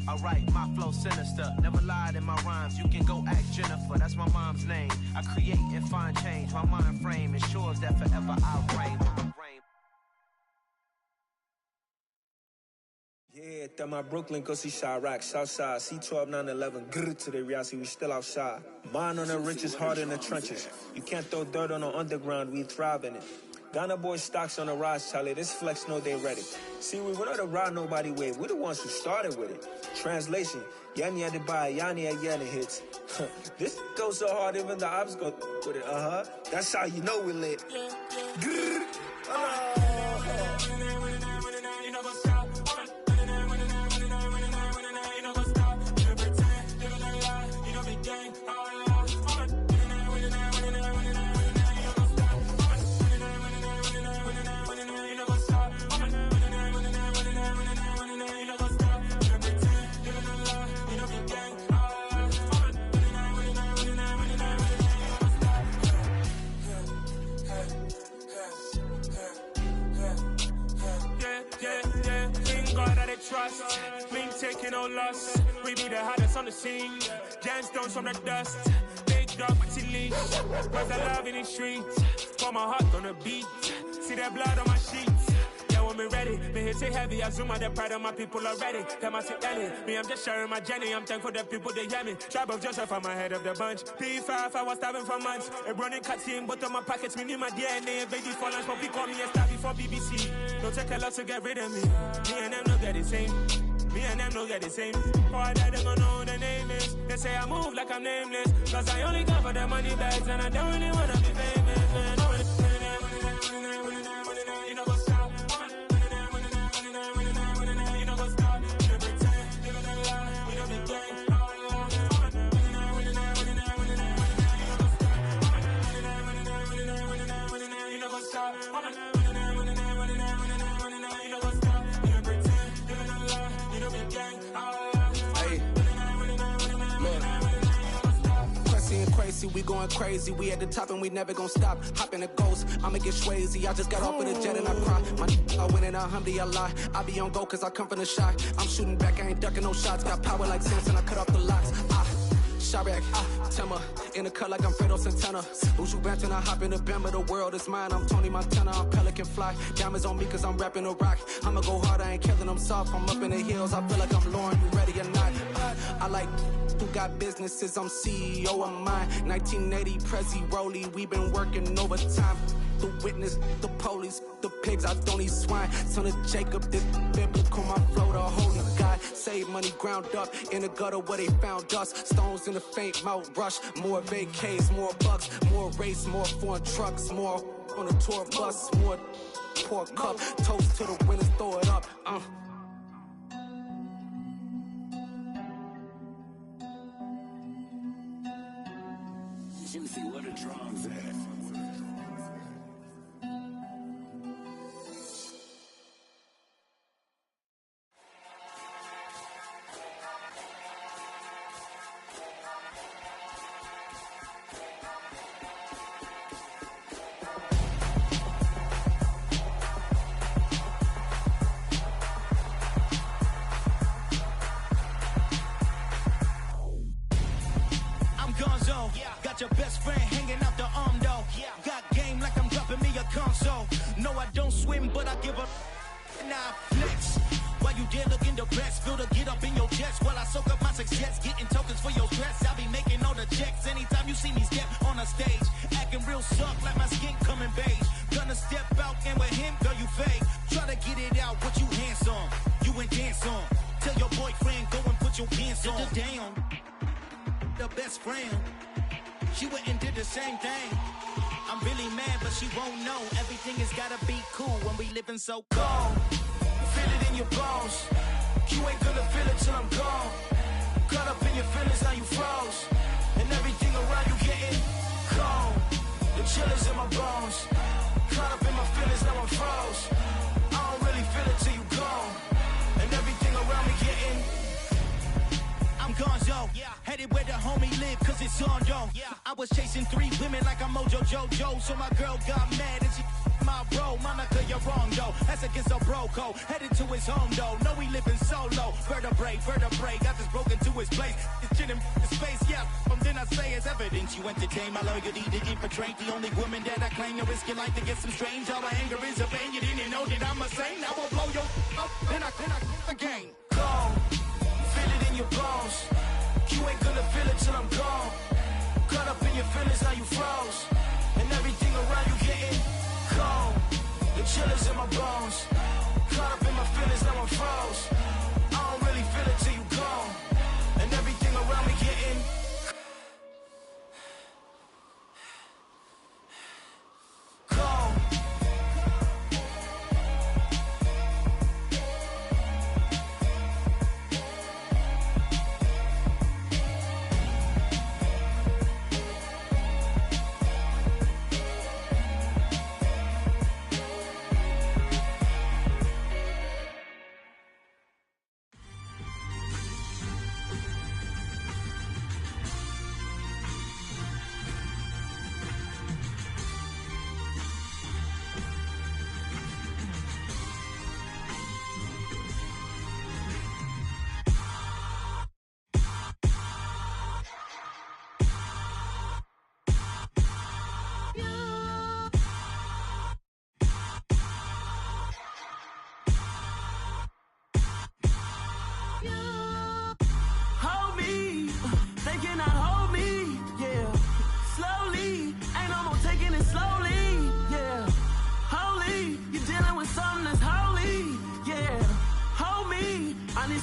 Alright, my flow sinister. Never lied in my rhymes. You can go ask Jennifer. That's my mom's name. I create and find change. My mind frame ensures that forever I'll reign. Yeah, that my Brooklyn, go see Chirac, Southside, C12, 911, grrr to the reality, we still outside. Mine on the riches, hard in the trenches. You can't throw dirt on the underground, we thrive in it. Ghana boys stocks on the rise, Charlie, this flex know they ready. See, we not to ride nobody wave, we the ones who started with it. Translation, Yani had to buy, Yani had Yanni hits. This goes so hard, even the ops go with it, That's how you know we lit. Grrr, trust, we ain't taking no loss. We be the hottest on the scene. Gemstones from the dust. Big dog with the leash. Cause I love in the streets. Pour my heart on the beat. See that blood on my sheets. Yeah, when me ready, me hit it heavy. I zoom out the pride of my people already. Them I sit early. Me, I'm just sharing my journey. I'm thankful the people they hear me. Tribe of Joseph, I'm ahead of the bunch. P5, I was starving for months. A running cutscene, but on my pockets, me need my DNA. Baby for lunch, but we call me a star before BBC. Don't take a lot to get rid of me. Me and them no get the same. Me and them no get the same. All that they gonna know the name is. They say I move like I'm nameless. Cause I only come for the money bags and I don't really wanna be famous, man. You know what's up? You know what's up? You pretend, you know the lie, you know the game. You know what's up? Crazy, we going crazy, we at the top and we never gonna stop. Hop in the ghost, I'ma get swayzy. I just got off with a jet and I cry. I win in a Humvee, I lie. I be on go cause I come from the shot. I'm shooting back, I ain't ducking no shots. Got power like Samson, I cut off the locks. Chirac, Timmer, in the cut like I'm Fredo Santana. Ushu Banton, I hop in the Bama, the world is mine. I'm Tony Montana, I'm Pelican Fly. Diamonds on me cause I'm rapping a rock. I'ma go hard, I ain't killing them soft. I'm up in the hills, I feel like I'm Lauren, you ready or not? I like who got businesses, I'm CEO of mine. 1980 Prezi Rolly, we been working overtime. The witness, the police, the pigs, I don't eat swine. Son of Jacob, this biblical, my flow, the holy God. Save money ground up in the gutter where they found us. Stones in the faint mouth rush. More vacays, more bucks, more race, more foreign trucks, more on a tour bus, more pour cup. Toast to the winners, throw it up. Juicy, what a drums at. Got your best friend hanging out the arm though. Got game like I'm dropping me a console. No, I don't swim, but I give up. Nah, flex. While you there looking the best, feel the get up in your chest while I soak up my success. Getting tokens for your stress. I be making all the checks anytime you see me step on a stage. Acting real suck like my skin coming beige. Gonna step out and with him, girl, you fake. Try to get it out, what you hands on. You ain't dance on. Tell your boyfriend, go and put your pants on. Down. The best friend. She went and did the same thing. I'm really mad, but she won't know. Everything has gotta be cool when we living so cold. Feel it in your bones. You ain't gonna feel it till I'm gone. Caught up in your feelings, now you froze. And everything around you getting cold. The chill is in my bones. Caught up in my feelings, now I'm froze. I don't really feel it till you gone. And everything around me getting I'm gonzo, headed where the homie live, cause it's on, yo. I was chasing 3 women like I'm Mojo Jojo, so my girl got mad and she my bro, Monica, you're wrong though. That's against a bro code. Headed to his home though. No, he living solo. Vertebrae, got this broken to his place. It's chin in space, yeah. Then I say it's evidence you entertain my loyalty to infiltrate the only woman that I claim to risk your life to get some strange. All my anger is a pain. You didn't know that I'm a saint. I will blow your up. Then I again. Gone. Feel it in your bones. You ain't gonna feel it till I'm gone. Caught up in your feelings, now you froze. And everything around you getting cold. The chillers in my bones. Caught up in my feelings, now I'm froze. I don't really feel it till you gone. And everything around me getting cold.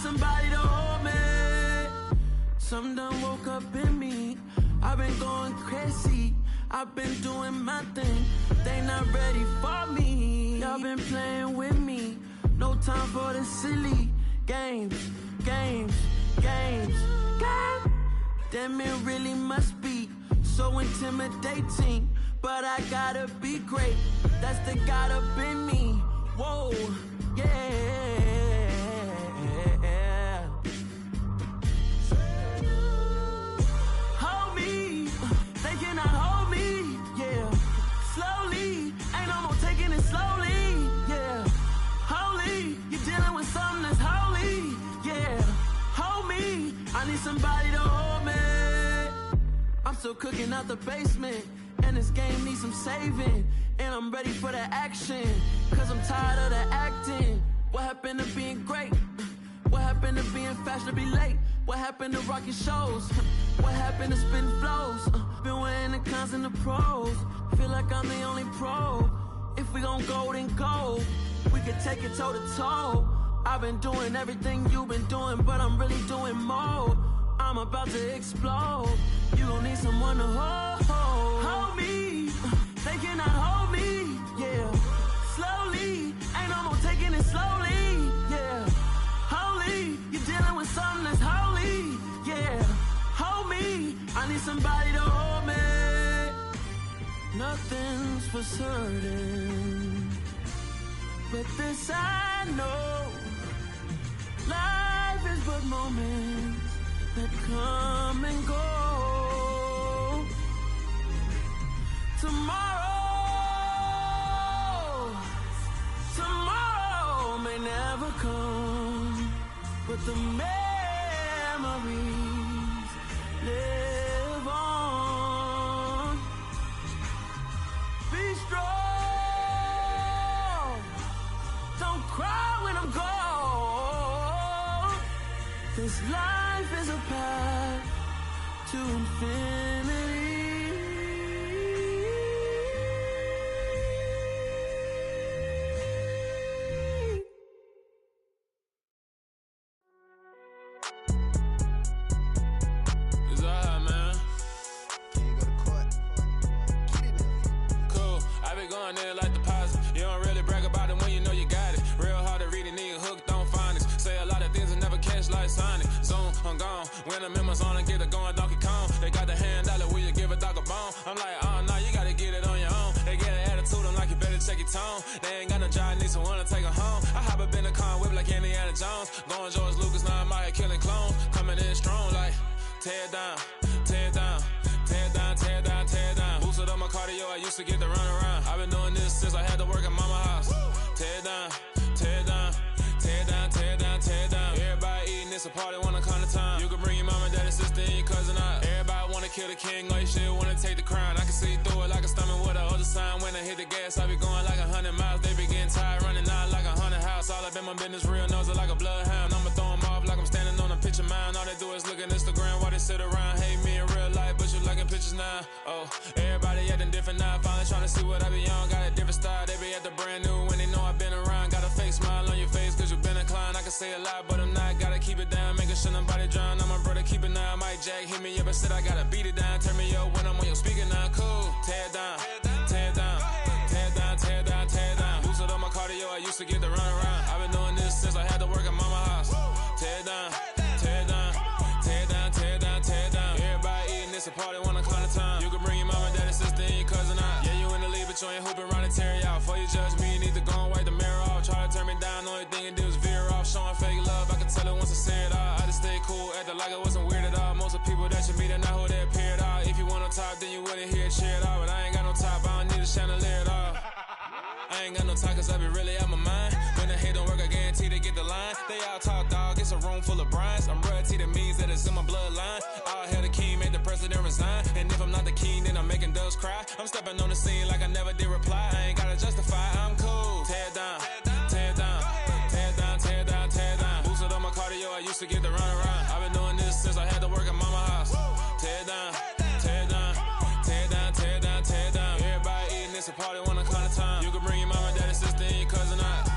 Somebody to hold me. Some done woke up in me. I've been going crazy. I've been doing my thing. They not ready for me. Y'all been playing with me. No time for the silly games. Damn, it really must be so intimidating. But I gotta be great. That's the God up in me. Whoa, yeah. Somebody to hold me. I'm still cooking out the basement, and this game needs some saving. And I'm ready for the action, cause I'm tired of the acting. What happened to being great? What happened to being fashionably late? What happened to rocking shows? What happened to spitting flows? Been wearing the cons and the pros. Feel like I'm the only pro. If we gon' go, then go. We could take it toe to toe. I've been doing everything you've been doing, but I'm really doing more. I'm about to explode. You gon' need someone to hold me. They cannot hold me, yeah. Slowly, ain't no more taking it slowly, yeah. Holy, you're dealing with something that's holy, yeah. Hold me, I need somebody to hold me. Nothing's for certain, but this I know. Life is but moments that come and go. Tomorrow may never come, but the memories live on. Be strong, don't cry when I'm gone. This life is a path to infinity. It's alright, man. Can't go to court. Get it now. Cool. I been going there like deposit. You don't really brag about it when you know you got it. Real hard to read a nigga hooked on phonics. Say a lot of things and never catch like Sonic. Zoom, I'm gone. When I'm in my zone, I get it going Donkey Kong. They got the hand dollar, will you give a dog a bone? I'm like, oh no, you gotta get it on your own. They get an attitude, I'm like, you better check your tone. They ain't got no job, need someone to take her home. I hop up in the car, whip like Indiana Jones. Going George Lucas, now I'm out here killing clones. Coming in strong like, tear down, tear down, tear down, tear down, tear down. Boosted up my cardio, I used to get to run around. I've been doing this since I had to work at mama house. Tear down, tear down, tear down, tear down, tear down. Everybody eating, it's a party, wanna come to time. You can bring your mama, daddy, sister, and your cousin out. Everybody wanna kill the king, or you shit wanna take the crown. I can see through it like a stomach with a other sign. When I hit the gas, I be going like 100 miles. They be getting tired, running out like 100 house. All up in my business, real nose like a bloodhound. I'ma throw them off like I'm standing on a picture mound. All they do is look at Instagram while they sit around. Hate me in real life, but you liking pictures now. Oh, everybody acting different now. Finally trying to see what I be on. Got a different style, they be at the brand new when they know I've been around. Got a fake smile on your face, cause you been inclined. I can say a lot, but I'm not. Gotta keep it down, making sure nobody drown. I'm my brother, keep it now. Mike Jack hit me up and said I gotta beat it down. Turn me up when I'm on your speaker now. Cool, tear down, tear down, tear down, tear down, tear down. Boosted up my cardio, I used to get the run around. I've been doing this since I had to work at mama house. Tear down, tear down, tear down, tear down, tear down. Everybody eating, it's a party, wanna call the time. You can bring your mama, daddy, sister, and your cousin out. Yeah, you in the lead, but you ain't hooping around and tear you out. Before you judge me, you need to go and wipe the mirror off. Try to turn me down, only thing you do is veer off. Showing fake love, I can tell it once I say it all. I just stay cool, acting like it wasn't weird at all. Most of the people that you meet are not who they appear at all. If you want on top, then you wouldn't hear it cheer at all. But I ain't got no top, I don't need a chandelier at all. I ain't got no time cause I be really out my mind. When the hate don't work, I guarantee they get the line. They all talk dog, it's a room full of brines. I'm royalty, that means that it's in my bloodline. All hell the king, made the president resign. And if I'm not the king, then I'm making doves cry. I'm stepping on the scene like I never did reply. I ain't gotta justify, I'm cool. Tear down, tear down, tear down, tear down, tear down. Boosted up my cardio, I used to get the run around. I've been doing this since I had to work at mama house. Tear down, tear down, tear down, tear down, tear down. Everybody eating, it's a party, wanna come to time. You can bring your mama, daddy, sister, and your cousin out.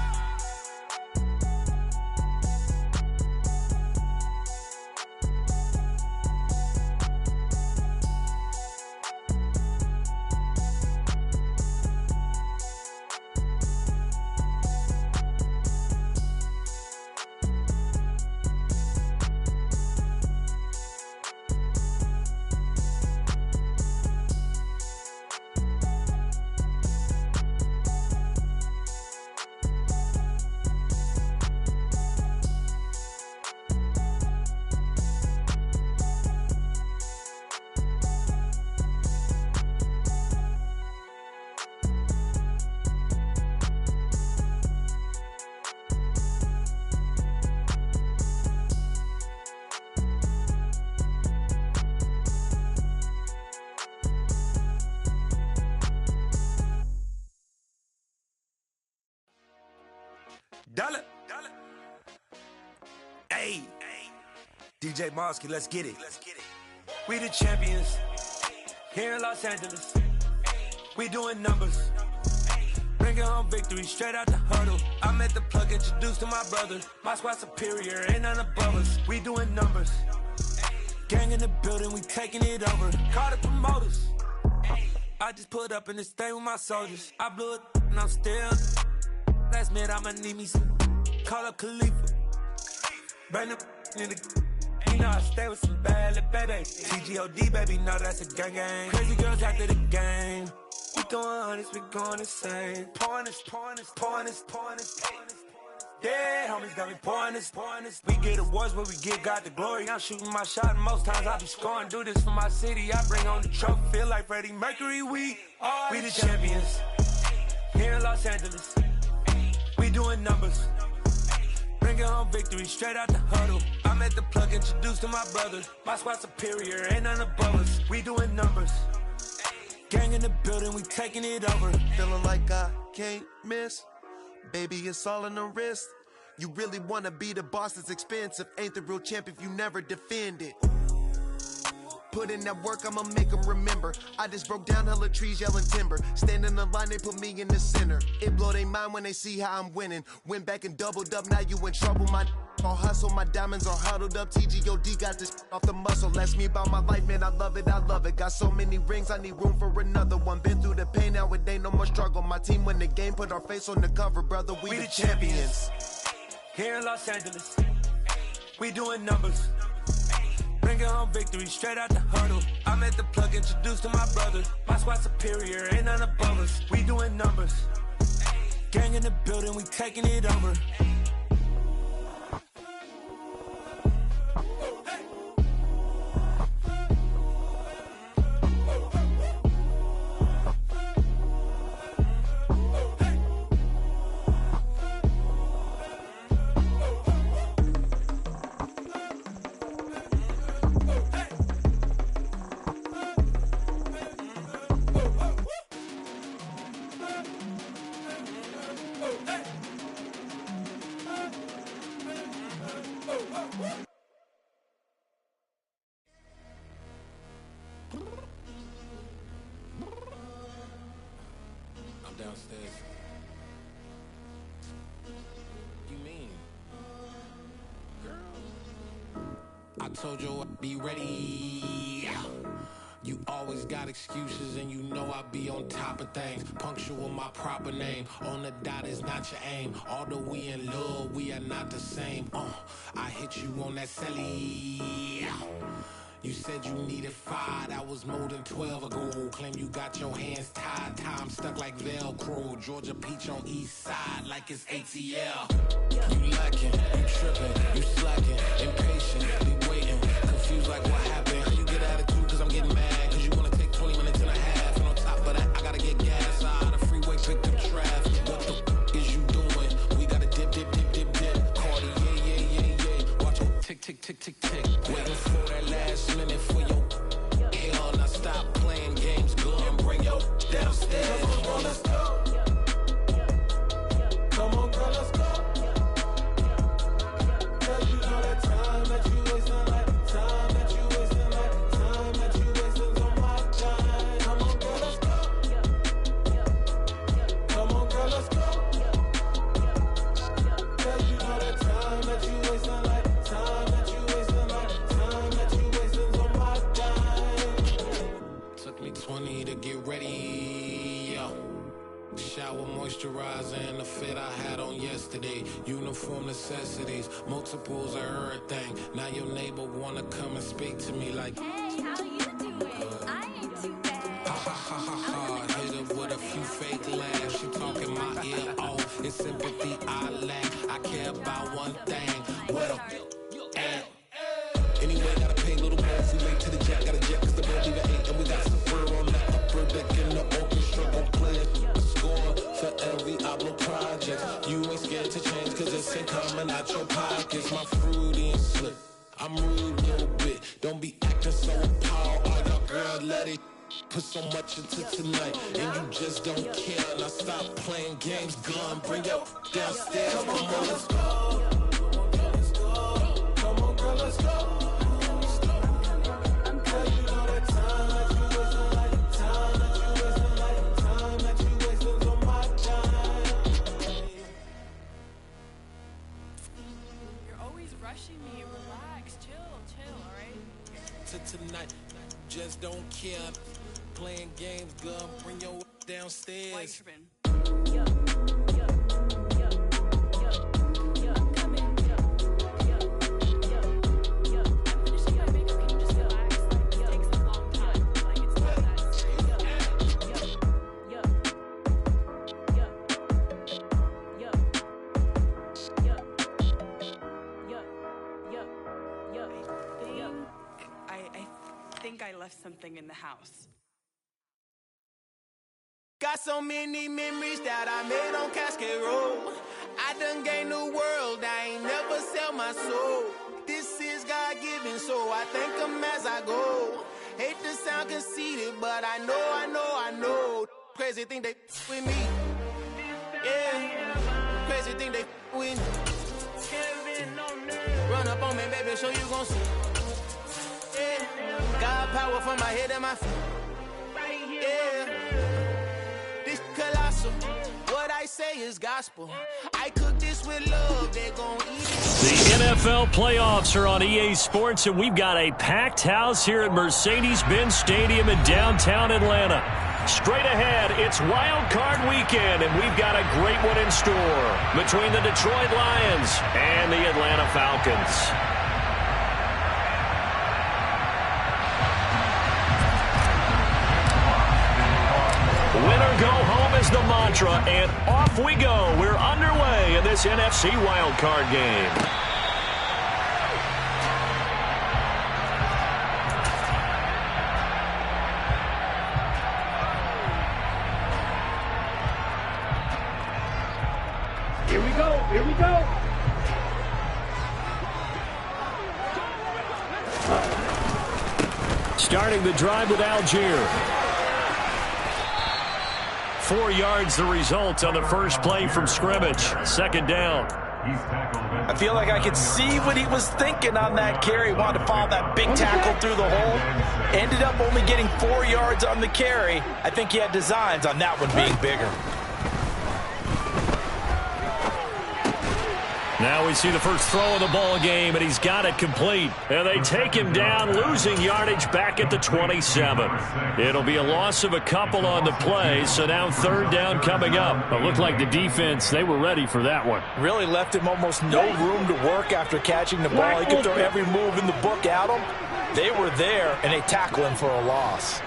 Dollar. Hey. DJ Mosky, let's get it. We the champions here in Los Angeles. We doing numbers. Bringing home victory straight out the huddle. I met the plug, introduced to my brother. My squad superior, ain't none above us. We doing numbers. Gang in the building, we taking it over. Call the promoters. I just put up in this thing with my soldiers. I blew it and I'm still. Last minute I'ma need me some. Call up Khalifa. Bring them in the. You know I stay with some bad little baby. TGOD baby, know that's a gang gang. Crazy girls after the game. We going honest, we going insane. Pouring this. Yeah, homies got me pouring this. We get awards where we get God the glory. I'm shooting my shot and most times I be scoring. Do this for my city, I bring on the trophy. Feel like Freddie Mercury, we the champions here in Los Angeles. We doing numbers. Bringing home victory straight out the huddle. I met the plug, introduced to my brother. My squad superior, ain't none above us. We doing numbers. Gang in the building, we taking it over. Feeling like I can't miss. Baby, it's all in the wrist. You really wanna be the boss, it's expensive. Ain't the real champ if you never defend it. Put in that work, I'ma make them remember. I just broke down hella trees, yelling timber. Stand in the line, they put me in the center. It blow they mind when they see how I'm winning. Went back and doubled up, now you in trouble. My all hustle, my diamonds are huddled up. TGOD got this off the muscle. Ask me about my life, man, I love it. Got so many rings, I need room for another one. Been through the pain, now it ain't no more struggle. My team win the game, put our face on the cover, brother. We the champions here in Los Angeles. We doing numbers. Bringing home victory straight out the huddle. I met the plug, introduced to my brother. My squad superior, ain't none above us. We doing numbers. Gang in the building, we taking it over. I'm downstairs. You mean? Girl, I told you I'd be ready. You always got excuses and you know I be on top of things. Punctual my proper name. On the dot is not your aim. Although we in love, we are not the same. I hit you on that celly. You said you needed 5, that was more than 12 ago. Claim you got your hands tied, time stuck like Velcro. Georgia Peach on east side like it's ATL. You lacking, you tripping, you slacking, impatient, be waiting, confused like what happened. How you get attitude cause I'm getting mad, cause you wanna take 20 minutes and a half. And on top of that, I gotta get gas out of the freeway, pick up traffic. What the is you doing? We gotta dip. Cardi, yeah. Watch it tick, tick. Waiting for that last minute for your hell. Now stop playing games, go and bring your downstairs. Come on, girl, let's go. Come on, girl, let's go. Cause you know that time that you wasting, like time that you wasting, like time that you wasting on my time. Come on, girl, let's go. Come on, girl, let's go. Cause you know that time that you wasting, like time that you wasting, like time that you wasting on my time. Took me 20 to get ready, yo. Shower, moisturizer, and the fit I had on yesterday. Uniform necessities, multiples of everything. Now your neighbor wanna come and speak to me like, hey, how you doing? I ain't too bad. Ha. Hit her with a few fake laughs. She talking my ear off. It's sympathy I lack. I care about one thing. What up? Anyway, gotta pay a little more if we late to the jet. Gotta jet cause the boat leave at 8. And we got some fur on that upper deck in the orchestra. Gon' play a score for every Ablo project. You ain't scared to change cause it's ain't coming out your pockets. My fruity and slip. I'm rude a little bit. Don't be acting so appalled. All y'all girl, let it put so much into tonight. And you just don't care. Now stop playing games, gun. Bring your downstairs. Come on, let's go. Come on, girl, let's go. Me, relax, chill, alright? Tonight, just don't care. Playing games, girl, bring your downstairs. White tripping. I left something in the house. Got so many memories that I made on Cascade Road. I done gained the world, I ain't never sell my soul. This is God-given, so I thank him as I go. Hate to sound conceited, but I know. Crazy thing they with me. Yeah, crazy thing they with me. Run up on me, baby, so you gon' see. God power from my head and my feet. Yeah, this colossal. What I say is gospel. I cook this with love. They gon' eat it. The NFL playoffs are on EA Sports, and we've got a packed house here at Mercedes-Benz Stadium in downtown Atlanta. Straight ahead, it's Wild Card Weekend, and we've got a great one in store between the Detroit Lions and the Atlanta Falcons. Winner go home is the mantra, and off we go. We're underway in this NFC wildcard game. Here we go. Starting the drive with Algier. 4 yards the result on the first play from scrimmage. Second down. I feel like I could see what he was thinking on that carry. Wanted to follow that big tackle through the hole. Ended up only getting 4 yards on the carry. I think he had designs on that one being bigger. Now we see the first throw of the ball game, and he's got it complete. And they take him down, losing yardage back at the 27. It'll be a loss of a couple on the play, so now third down coming up. It looked like the defense, they were ready for that one. Really left him almost no room to work after catching the ball. He could throw every move in the book at him. They were there, and they tackle him for a loss.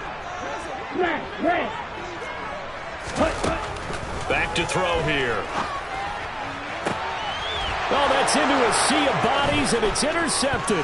Back to throw here. Oh, that's into a sea of bodies, and it's intercepted.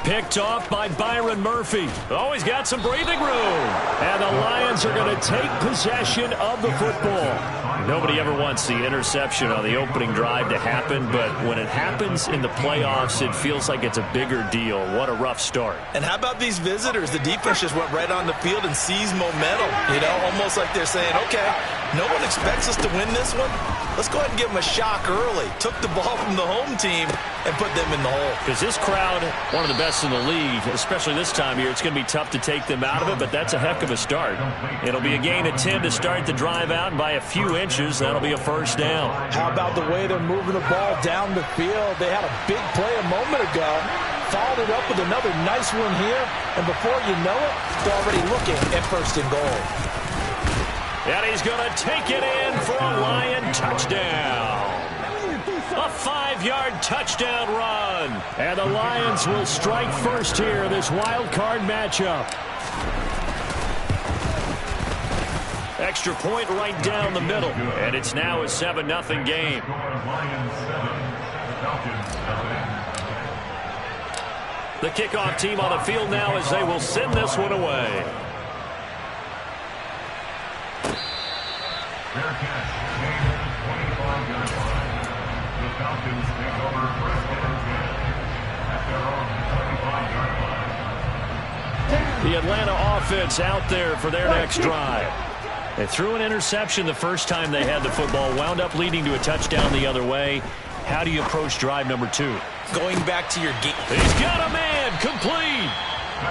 Picked off by Byron Murphy. Oh, he's got some breathing room. And the Lions are going to take possession of the football. Nobody ever wants the interception on the opening drive to happen, but when it happens in the playoffs, it feels like it's a bigger deal. What a rough start. And how about these visitors? The defense just went right on the field and seized momentum. You know, almost like they're saying, okay, no one expects us to win this one. Let's go ahead and give them a shock early. Took the ball from the home team and put them in the hole. Because this crowd, one of the best in the league, especially this time of year, it's going to be tough to take them out of it, but that's a heck of a start. It'll be a gain of 10 to start the drive out, and by a few inches, that'll be a first down. How about the way they're moving the ball down the field? They had a big play a moment ago, followed it up with another nice one here, and before you know it, they're already looking at first and goal. And he's going to take it in for a Lion touchdown. A 5-yard touchdown run. And the Lions will strike first here in this wild card matchup. Extra point right down the middle. And it's now a 7-0 game. The kickoff team on the field now as they will send this one away. Fair catch, made at the 25-yard line. The Falcons take over first and 10 at their own 25-yard line. The Atlanta offense out there for their next drive. They threw an interception the first time they had the football, wound up leading to a touchdown the other way. How do you approach drive number 2? Going back to your game. He's got a man, complete.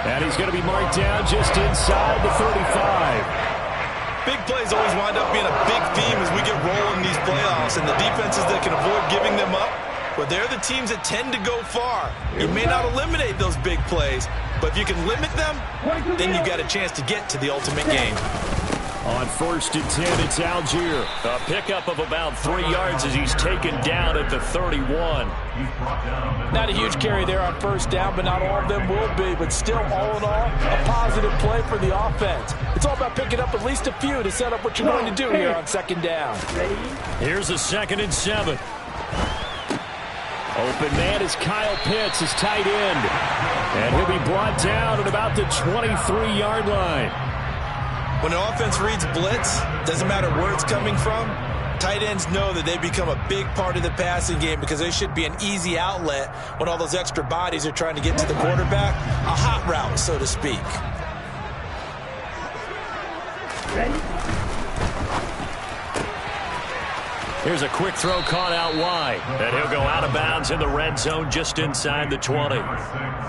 And he's going to be marked down just inside the 35. Big plays always wind up being a big theme as we get rolling these playoffs, and the defenses that can avoid giving them up, well, they're the teams that tend to go far. You may not eliminate those big plays, but if you can limit them, then you've got a chance to get to the ultimate game. On first and 10, it's Algier. A pickup of about 3 yards as he's taken down at the 31. Not a huge carry there on first down, but not all of them will be. But still, all in all, a positive play for the offense. It's all about picking up at least a few to set up what you're going to do here on second down. Here's a 2nd and 7. Open man is Kyle Pitts, his tight end. And he'll be brought down at about the 23-yard line. When an offense reads blitz, doesn't matter where it's coming from, tight ends know that they become a big part of the passing game because they should be an easy outlet when all those extra bodies are trying to get to the quarterback. A hot route, so to speak. Here's a quick throw caught out wide. And he'll go out of bounds in the red zone just inside the 20.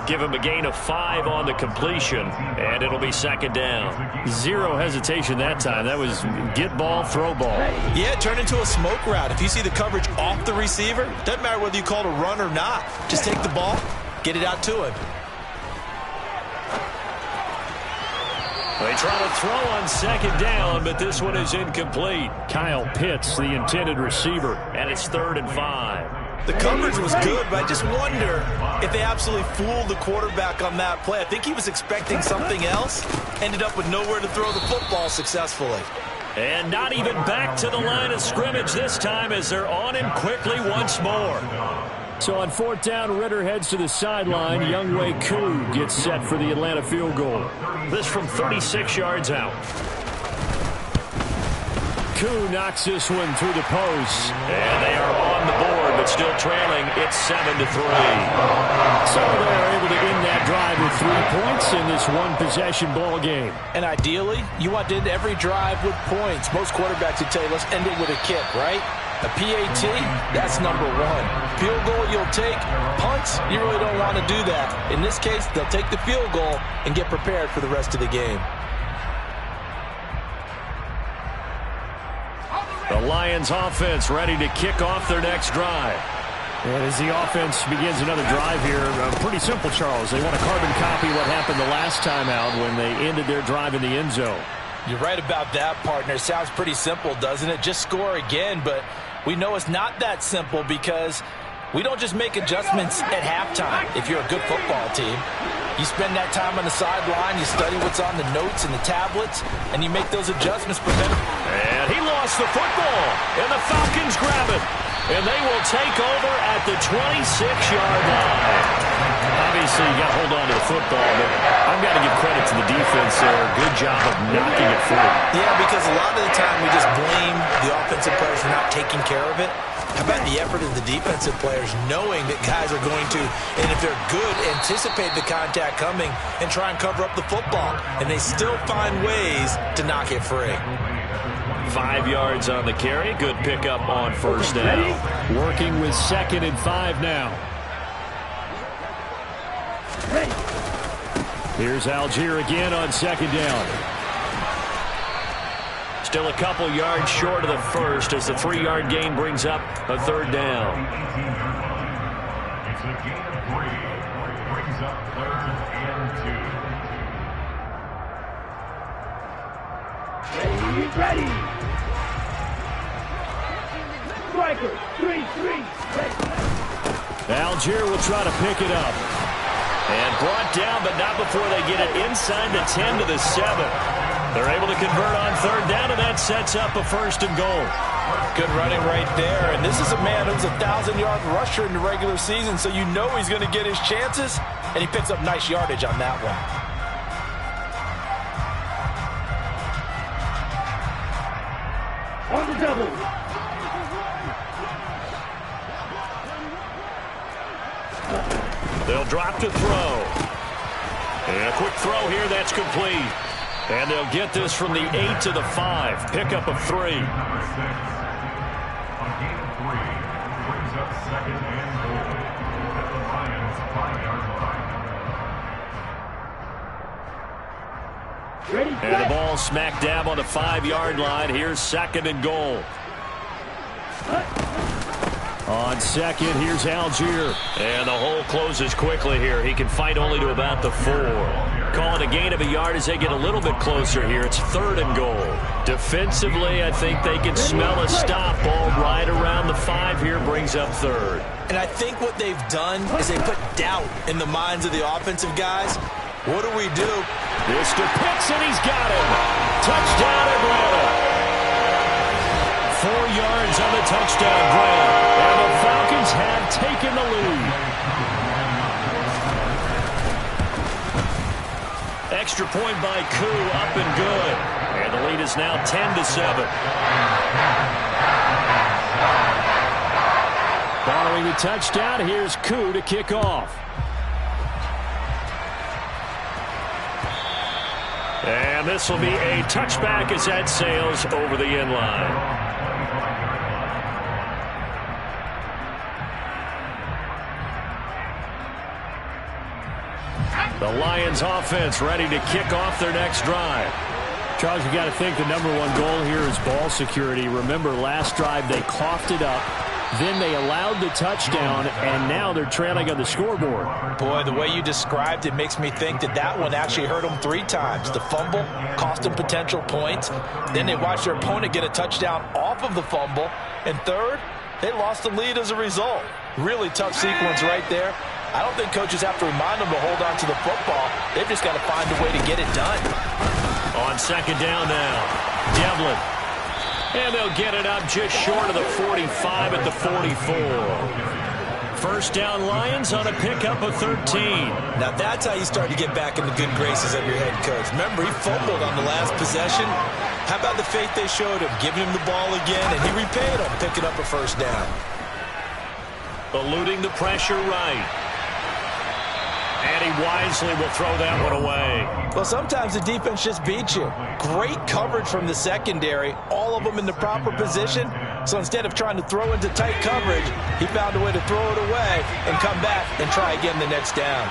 Give him a gain of 5 on the completion, and it'll be second down. Zero hesitation that time. That was get ball, throw ball. Yeah, it turned into a smoke route. If you see the coverage off the receiver, doesn't matter whether you call it a run or not. Just take the ball, get it out to him. They try to throw on second down, but this one is incomplete. Kyle Pitts, the intended receiver, and it's 3rd and 5. The coverage was good, but I just wonder if they absolutely fooled the quarterback on that play. I think he was expecting something else, ended up with nowhere to throw the football successfully. And not even back to the line of scrimmage this time as they're on him quickly once more. So on 4th down, Ritter heads to the sideline. Younghoe Koo gets set for the Atlanta field goal. This from 36 yards out. Koo knocks this one through the post. And they are on the board, but still trailing. It's 7-3. So they're able to end that drive with 3 points in this one-possession ball game. And ideally, you want to end every drive with points. Most quarterbacks would tell you, let's end it with a kick, right? A PAT, that's number one. Field goal you'll take. Punts, you really don't want to do that. In this case, they'll take the field goal and get prepared for the rest of the game. The Lions offense ready to kick off their next drive. And as the offense begins another drive here, pretty simple, Charles. They want to carbon copy what happened the last time out when they ended their drive in the end zone. You're right about that, partner. Sounds pretty simple, doesn't it? Just score again, but we know it's not that simple because we don't just make adjustments at halftime if you're a good football team. You spend that time on the sideline, you study what's on the notes and the tablets, and you make those adjustments for better. And he lost the football, and the Falcons grab it. And they will take over at the 26-yard line. Obviously, you got to hold on to the football, but I've got to give credit to the defense there. Good job of knocking it free. Yeah, because a lot of the time we just blame the offensive players for not taking care of it. How about the effort of the defensive players knowing that guys are going to, and if they're good, anticipate the contact coming and try and cover up the football. And they still find ways to knock it free. 5 yards on the carry. Good pickup on first down. Working with 2nd and 5 now. Here's Algier again on 2nd down. Still a couple yards short of the first as the 3-yard gain brings up a 3rd down. It's a gain of 3. Brings up 3rd and 2. Ready. Striker, 3-3. Algier will try to pick it up. And brought down, but not before they get it inside the 10 to the 7. They're able to convert on 3rd down, and that sets up a 1st and goal. Good running right there. And this is a man who's a 1,000-yard rusher in the regular season, so you know he's going to get his chances, and he picks up nice yardage on that one. On the double. They'll drop to throw. And a quick throw here, that's complete. And they'll get this from the 8 to the 5. Pickup of 3. A gain of 3. Brings up 2nd and goal. At the Lions' 5-yard line. And the ball smack dab on the 5-yard line. Here's 2nd and goal. On 2nd, here's Algier. And the hole closes quickly here. He can fight only to about the 4. Call it a gain of a yard as they get a little bit closer here. It's 3rd and goal. Defensively, I think they can smell a stop. Ball right around the 5 here brings up 3rd. And I think what they've done is they put doubt in the minds of the offensive guys. What do we do? This to Pitts, and he's got him. Touchdown, Atlanta. 4 yards on the touchdown grab. And the Falcons have taken the lead. Extra point by Koo, up and good. And the lead is now 10-7. Following the touchdown, here's Koo to kick off. And this will be a touchback as that sails over the end line. The Lions offense ready to kick off their next drive. Charles, you got to think the #1 goal here is ball security. Remember, last drive they coughed it up. Then they allowed the touchdown, and now they're trailing on the scoreboard. Boy, the way you described it makes me think that that one actually hurt them 3 times. The fumble cost them potential points. Then they watched their opponent get a touchdown off of the fumble. And third, they lost the lead as a result. Really tough sequence right there. I don't think coaches have to remind them to hold on to the football. They've just got to find a way to get it done. On 2nd down now, Devlin. And they'll get it up just short of the 45 at the 44. 1st down Lions on a pickup of 13. Now that's how you start to get back in the good graces of your head coach. Remember, he fumbled on the last possession. How about the faith they showed him, giving him the ball again, and he repaid him, picking up a 1st down. Eluding the pressure right. And he wisely will throw that one away. Well, sometimes the defense just beats you. Great coverage from the secondary, all of them in the proper position, So instead of trying to throw into tight coverage, he found a way to throw it away and come back and try again the next down.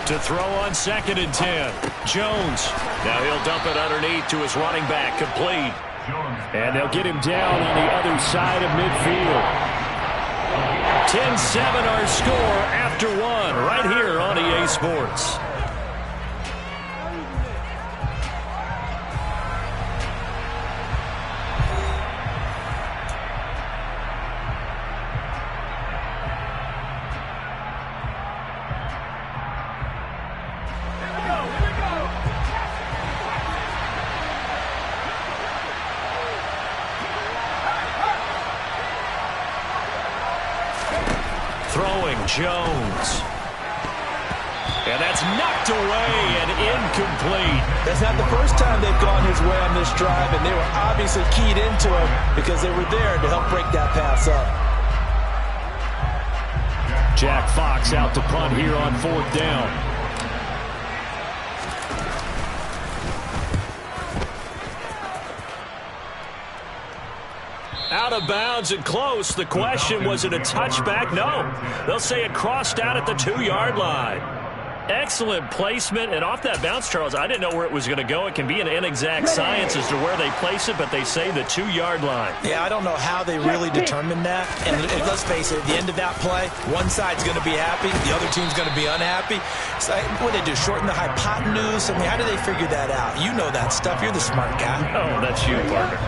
To throw on 2nd and 10. Jones. Now he'll dump it underneath to his running back. Complete. And they'll get him down on the other side of midfield. 10-7 our score after 1 right here on EA Sports. Throwing Jones. And that's knocked away and incomplete. That's not the first time they've gone his way on this drive, and they were obviously keyed into him because they were there to help break that pass up. Jack Fox out to punt here on 4th down. Out of bounds and close. The question, was it a touchback? No. They'll say it crossed out at the 2-yard line. Excellent placement, and off that bounce, Charles, I didn't know where it was going to go. It can be an inexact science as to where they place it, but they say the 2-yard line. Yeah, I don't know how they really determined that. And let's face it, at the end of that play, one side's going to be happy, the other team's going to be unhappy. So what do they do, shorten the hypotenuse? I mean, how do they figure that out? You know that stuff. You're the smart guy. Oh, that's you, partner.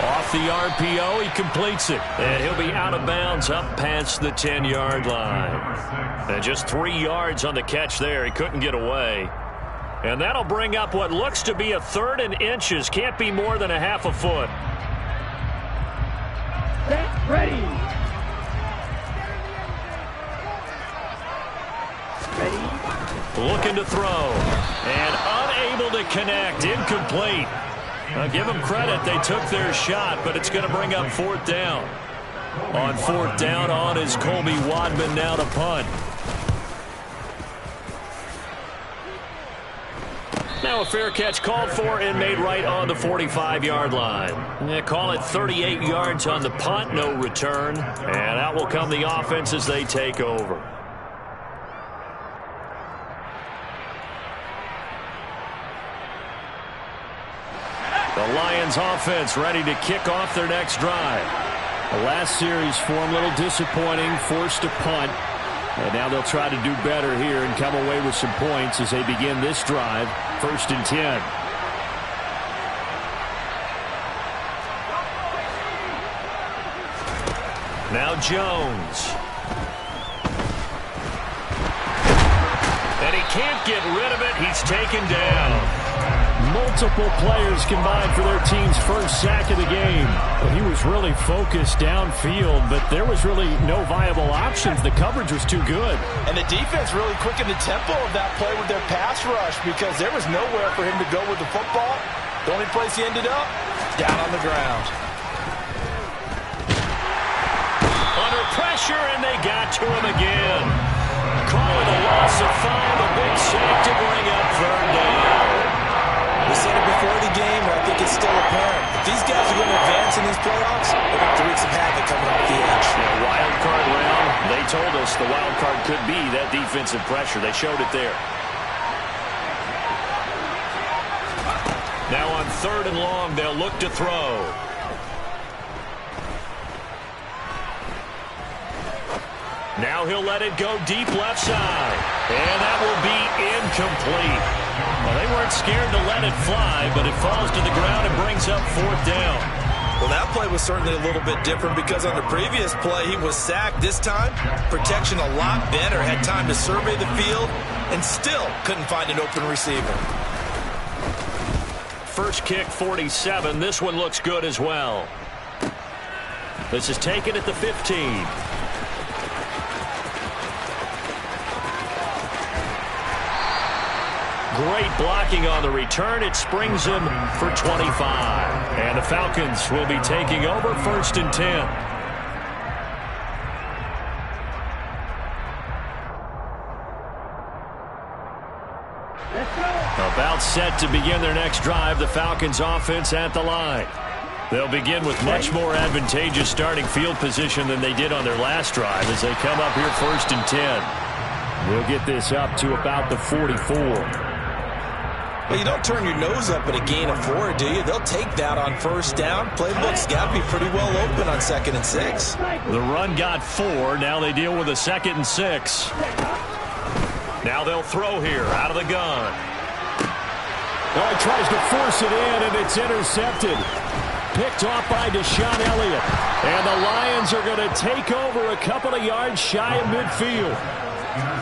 Off the RPO, he completes it. And he'll be out of bounds up past the 10-yard line. And just 3 yards on the catch there. He couldn't get away. And that'll bring up what looks to be a 3rd and inches. Can't be more than a half a foot. Get ready. Looking to throw. And unable to connect. Incomplete. I'll give them credit. They took their shot, but it's going to bring up 4th down. On 4th down, on is Colby Wadman now to punt. Now a fair catch called for and made right on the 45-yard line. They call it 38 yards on the punt, no return. And out will come the offense as they take over. The Lions offense ready to kick off their next drive. The last series for them a little disappointing, forced a punt. And now they'll try to do better here and come away with some points as they begin this drive. 1st and 10. Now Jones. And he can't get rid of it. He's taken down. Multiple players combined for their team's first sack of the game. Well, he was really focused downfield, but there was really no viable options. The coverage was too good. And the defense really quickened the tempo of that play with their pass rush because there was nowhere for him to go with the football. The only place he ended up, down on the ground. Under pressure, and they got to him again. Call it a loss of 5, a big sack to bring up 3rd down. We said it before the game, and I think it's still apparent. If these guys are going to advance in these playoffs, they're going to wreak some havoc coming off the edge. Yeah, wild card round, they told us the wild card could be that defensive pressure. They showed it there. Now on 3rd and long, they'll look to throw. Now he'll let it go deep left side. And that will be incomplete. Well, they weren't scared to let it fly, but it falls to the ground and brings up 4th down. Well, that play was certainly a little bit different because on the previous play, he was sacked. This time, protection a lot better. Had time to survey the field and still couldn't find an open receiver. First kick, 47. This one looks good as well. This is taken at the 15. Great blocking on the return. It springs him for 25. And the Falcons will be taking over 1st and 10. About set to begin their next drive, the Falcons offense at the line. They'll begin with much more advantageous starting field position than they did on their last drive as they come up here 1st and 10. We'll get this up to about the 44. Well, you don't turn your nose up at a gain of 4, do you? They'll take that on 1st down. Playbook's got to be pretty well open on 2nd and 6. The run got 4. Now they deal with a 2nd and 6. Now they'll throw here out of the gun. Oh, he tries to force it in, and it's intercepted. Picked off by Deshaun Elliott. And the Lions are going to take over a couple of yards shy of midfield.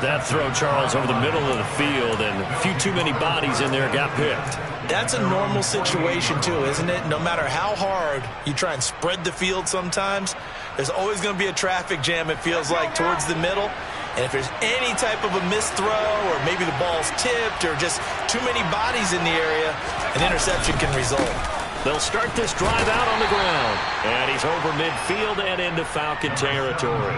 That throw, Charles, over the middle of the field, and a few too many bodies in there got picked. That's a normal situation, too, isn't it? No matter how hard you try and spread the field sometimes, there's always going to be a traffic jam, it feels like, towards the middle. And if there's any type of a missed throw or maybe the ball's tipped or just too many bodies in the area, an interception can result. They'll start this drive out on the ground. And he's over midfield and into Falcon territory.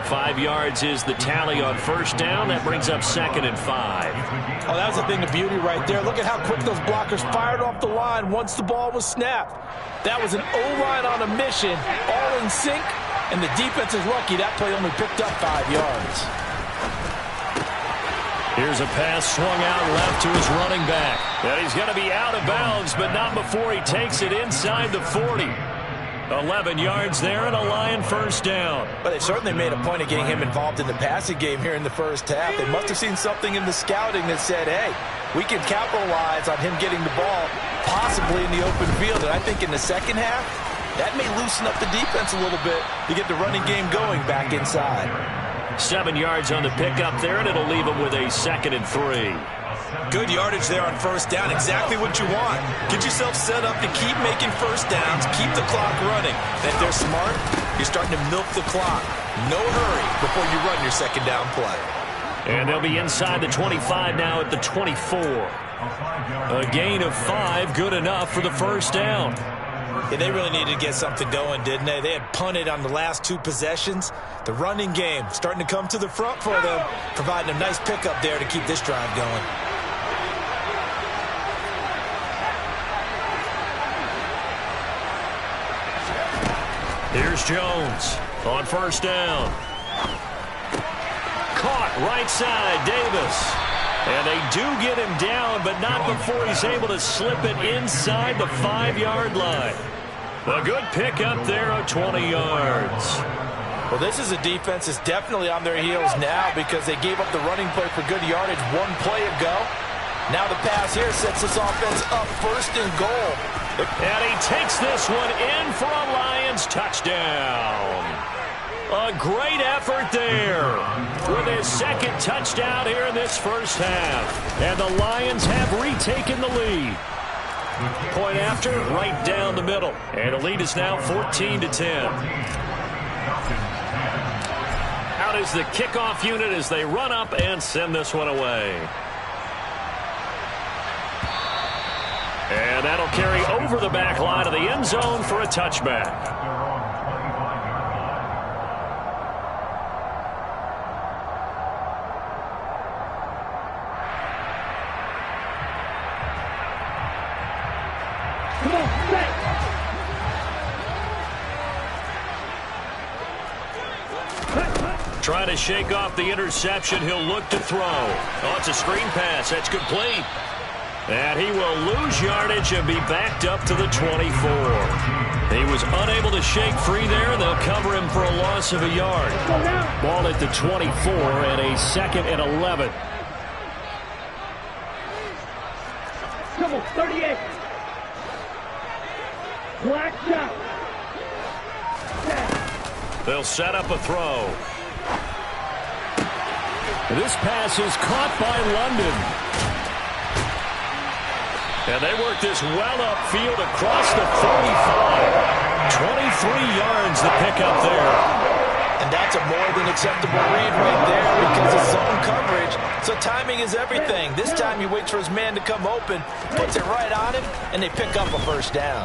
5 yards is the tally on 1st down. That brings up 2nd and 5. Oh, that was a thing of beauty right there. Look at how quick those blockers fired off the line once the ball was snapped. That was an O-line on a mission, all in sync. And the defense is lucky that play only picked up 5 yards. Here's a pass swung out left to his running back. And he's going to be out of bounds, but not before he takes it inside the 40. 11 yards there and a Lion 1st down. But they certainly made a point of getting him involved in the passing game here in the 1st half. They must have seen something in the scouting that said, hey, we can capitalize on him getting the ball possibly in the open field. And I think in the 2nd half, that may loosen up the defense a little bit to get the running game going back inside. 7 yards on the pickup there, and it'll leave him with a 2nd and 3. Good yardage there on 1st down. Exactly what you want. Get yourself set up to keep making 1st downs, keep the clock running. And if they're smart, you're starting to milk the clock. No hurry before you run your 2nd down play. And they'll be inside the 25 now at the 24. A gain of 5, good enough for the 1st down. Yeah, they really needed to get something going, didn't they? They had punted on the last 2 possessions. The running game starting to come to the front for them, providing a nice pickup there to keep this drive going. Here's Jones on 1st down. Caught right side, Davis. And they do get him down, but not before he's able to slip it inside the 5-yard line. A good pickup there of 20 yards. Well, this is a defense that's definitely on their heels now because they gave up the running play for good yardage 1 play ago. Now the pass here sets this offense up 1st and goal. And he takes this one in for a Lions touchdown. A great effort there with his 2nd touchdown here in this 1st half. And the Lions have retaken the lead. Point after, right down the middle. And the lead is now 14-10. Out is the kickoff unit as they run up and send this one away. And that'll carry over the back line of the end zone for a touchback. Trying to shake off the interception. He'll look to throw. Oh, it's a screen pass. That's complete. And he will lose yardage and be backed up to the 24. He was unable to shake free there. They'll cover him for a loss of a yard. Ball at the 24 and a 2nd and 11. Come on, 38. Black shot. They'll set up a throw. This pass is caught by London. And they work this well upfield across the 35. 23 yards the pickup there. And that's a more than acceptable read right there because of zone coverage. So timing is everything. This time he waits for his man to come open, puts it right on him, and they pick up a 1st down.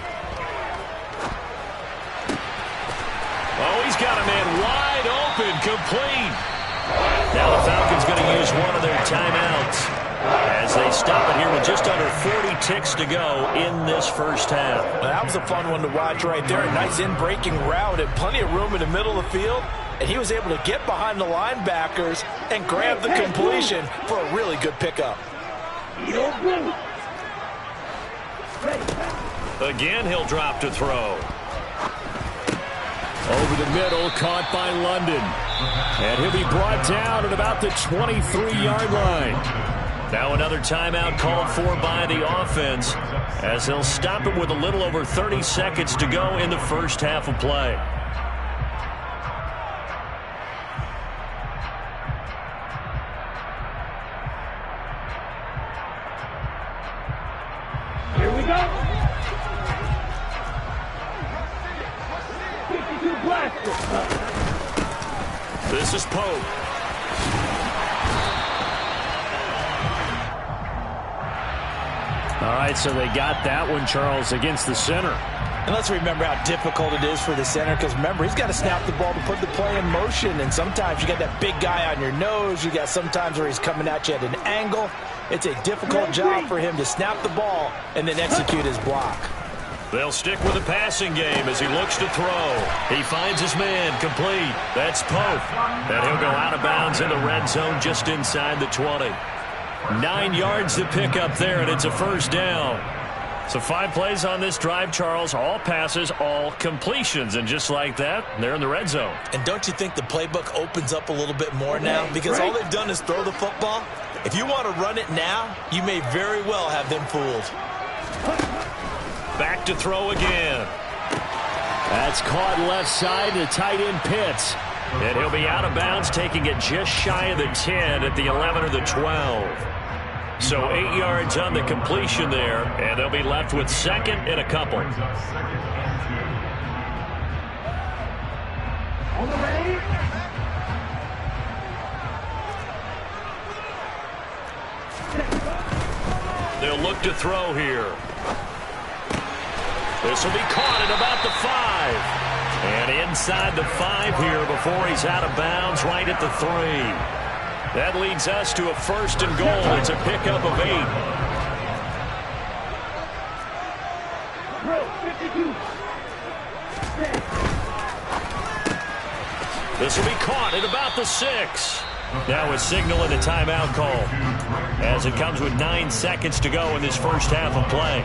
Oh, he's got a man wide open, complete. Now the Falcons going to use one of their timeouts. they stop it here with just under 40 ticks to go in this first half. That was a fun one to watch right there. A nice in-breaking route and plenty of room in the middle of the field. And he was able to get behind the linebackers and grab the completion for a really good pickup. Again, he'll drop to throw. Over the middle, caught by London. And he'll be brought down at about the 23-yard line. Now another timeout called for by the offense as they'll stop it with a little over 30 seconds to go in the first half of play. Here we go. 52 blaster. This is Pope. All right, so they got that one, Charles, against the center. And let's remember how difficult it is for the center, because remember, he's got to snap the ball to put the play in motion, and sometimes you got that big guy on your nose. You got sometimes where he's coming at you at an angle. It's a difficult job for him to snap the ball and then execute his block. They'll stick with the passing game as he looks to throw. He finds his man, complete. That's Pope. And he'll go out of bounds in the red zone just inside the 20. 9 yards to pick up there, and it's a first down. So 5 plays on this drive, Charles. All passes, all completions. And just like that, they're in the red zone. And don't you think the playbook opens up a little bit more now? Because all they've done is throw the football. If you want to run it now, you may very well have them fooled. Back to throw again. That's caught left side to tight end Pitts. And he'll be out of bounds, taking it just shy of the 10 at the 11 or the 12. So 8 yards on the completion there, and they'll be left with second and a couple. They'll look to throw here. This will be caught at about the 5. And inside the 5 here before he's out of bounds, right at the 3. That leads us to a first and goal. It's a pickup of 8. This will be caught at about the 6. Now a signal and a timeout call as it comes with 9 seconds to go in this first half of play.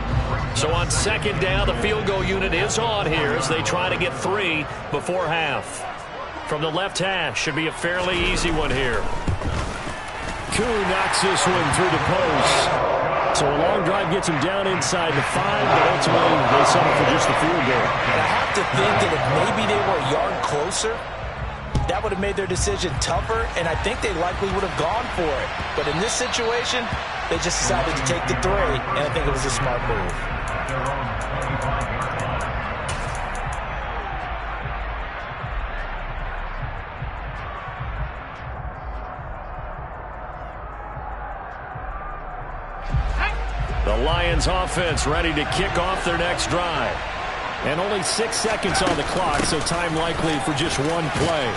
So on second down, the field goal unit is on here as they try to get 3 before half. From the left hash, should be a fairly easy one here. Koo knocks this one through the post. So a long drive gets him down inside the 5, but ultimately they settle for just the field goal. And I have to think that if maybe they were a yard closer, that would have made their decision tougher, and I think they likely would have gone for it. But in this situation, they just decided to take the 3, and I think it was a smart move. The Lions offense ready to kick off their next drive. And only 6 seconds on the clock, so time likely for just one play.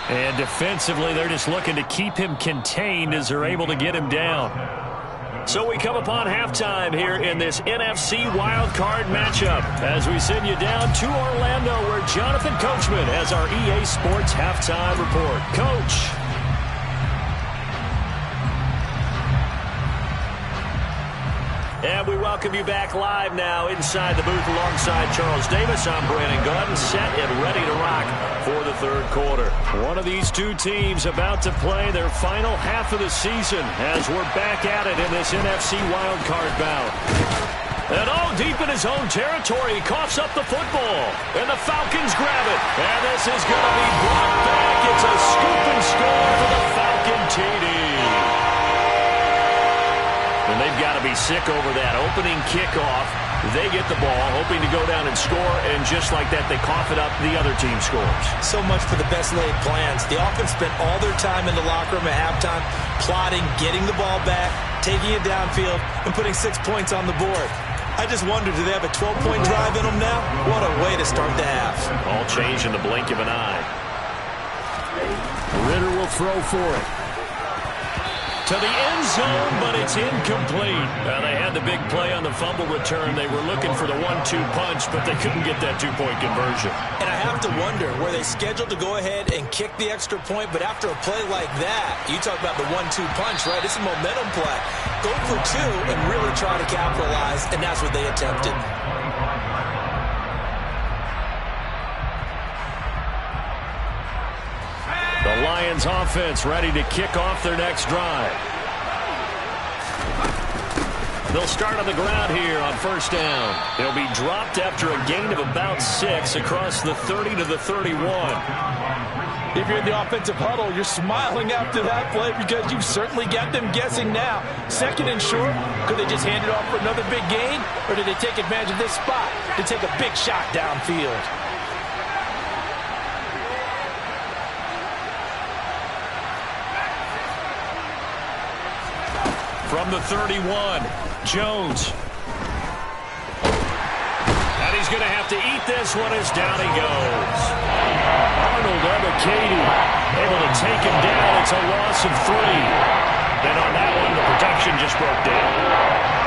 And defensively, they're just looking to keep him contained as they're able to get him down. So we come upon halftime here in this NFC wildcard matchup as we send you down to Orlando where Jonathan Coachman has our EA Sports halftime report. Coach. And we welcome you back live now inside the booth alongside Charles Davis. I'm Brandon Gunn, set and ready to rock for the third quarter. One of these two teams about to play their final half of the season as we're back at it in this NFC wildcard bout. And deep in his own territory, he coughs up the football. And the Falcons grab it. And this is going to be brought back. It's a scoop and score for the Falcon TD. And they've got to be sick over that opening kickoff. They get the ball, hoping to go down and score, and just like that, they cough it up, the other team scores. So much for the best laid plans. The offense spent all their time in the locker room at halftime, plotting, getting the ball back, taking it downfield, and putting 6 points on the board. I just wonder, do they have a 12-point drive in them now? What a way to start the half. All changed in the blink of an eye. Ritter will throw for it. to the end zone, but it's incomplete. They had the big play on the fumble return. They were looking for the 1-2 punch, but they couldn't get that two-point conversion. And I have to wonder, were they scheduled to go ahead and kick the extra point, but after a play like that, you talk about the 1-2 punch, right? It's a momentum play. Go for two and really try to capitalize, and that's what they attempted. The Lions offense ready to kick off their next drive. They'll start on the ground here on first down. They'll be dropped after a gain of about 6 across the 30 to the 31. If you're in the offensive huddle, you're smiling after that play because you've certainly got them guessing now. Second and short, could they just hand it off for another big gain? Or did they take advantage of this spot to take a big shot downfield? From the 31, Jones. And he's going to have to eat this one as down he goes. Arnold Ebiketie able to take him down. It's a loss of 3. Then on that one, the protection just broke down.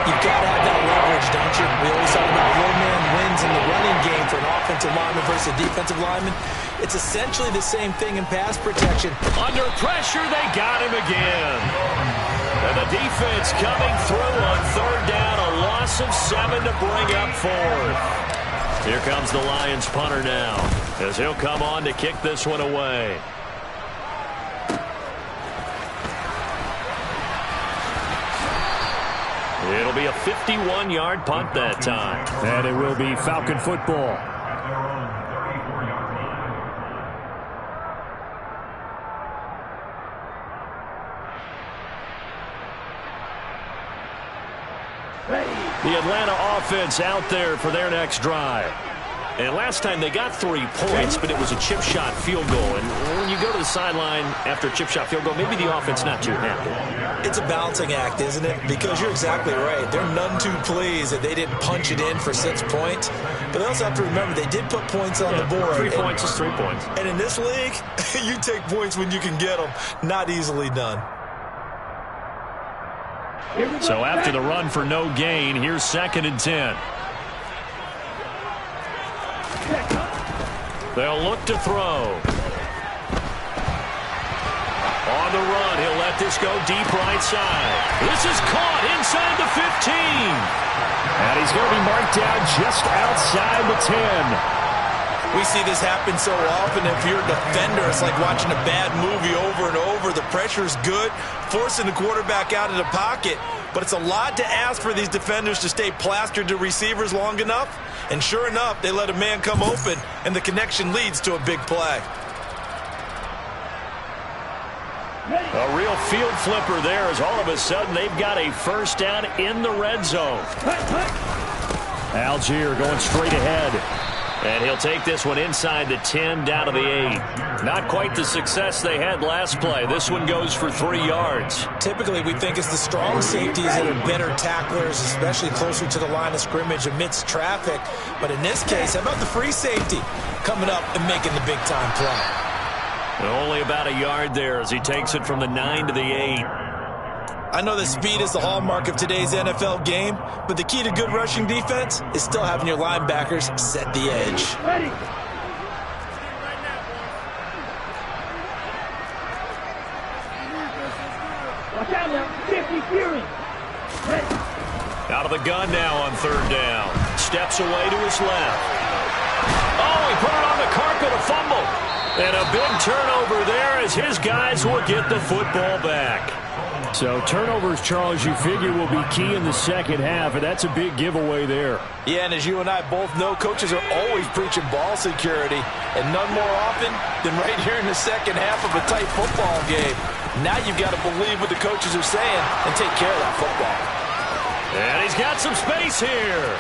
You've got to have that leverage, don't you? We always talk about one-man wins in the running game for an offensive lineman versus a defensive lineman. It's essentially the same thing in pass protection. Under pressure, they got him again. And the defense coming through on third down, a loss of 7 to bring up 4th. Here comes the Lions punter now, as he'll come on to kick this one away. It'll be a 51-yard punt that time. And it will be Falcon football. The Atlanta offense out there for their next drive. And last time they got 3 points, but it was a chip shot field goal. And when you go to the sideline after a chip shot field goal, maybe the offense not too happy. It's a balancing act, isn't it? Because you're exactly right. They're none too pleased that they didn't punch it in for 6 points. But they also have to remember they did put points on the board. 3 points is 3 points. And in this league, you take points when you can get them. Not easily done. So after the run for no gain, here's 2nd and 10. They'll look to throw. On the run, he'll let this go deep right side. This is caught inside the 15. And he's going to be marked down just outside the 10. We see this happen so often. If you're a defender, it's like watching a bad movie over and over. The pressure's good, forcing the quarterback out of the pocket. But it's a lot to ask for these defenders to stay plastered to receivers long enough. And sure enough, they let a man come open, and the connection leads to a big play. A real field flipper there as all of a sudden they've got a first down in the red zone. Algier going straight ahead. And he'll take this one inside the 10 down to the 8. Not quite the success they had last play. This one goes for 3 yards. Typically, we think it's the strong safeties that are better tacklers, especially closer to the line of scrimmage amidst traffic. But in this case, how about the free safety coming up and making the big-time play? Only about a yard there as he takes it from the 9 to the 8. I know that speed is the hallmark of today's NFL game, but the key to good rushing defense is still having your linebackers set the edge. Ready. Watch out now. 50 Fury. Ready. Out of the gun now on third down. Steps away to his left. Oh, he put it on the carpet, a fumble. And a big turnover there as his guys will get the football back. So turnovers, Charles, you figure will be key in the second half, and that's a big giveaway there. Yeah, and as you and I both know, coaches are always preaching ball security, and none more often than right here in the second half of a tight football game. Now you've got to believe what the coaches are saying and take care of that football. And he's got some space here.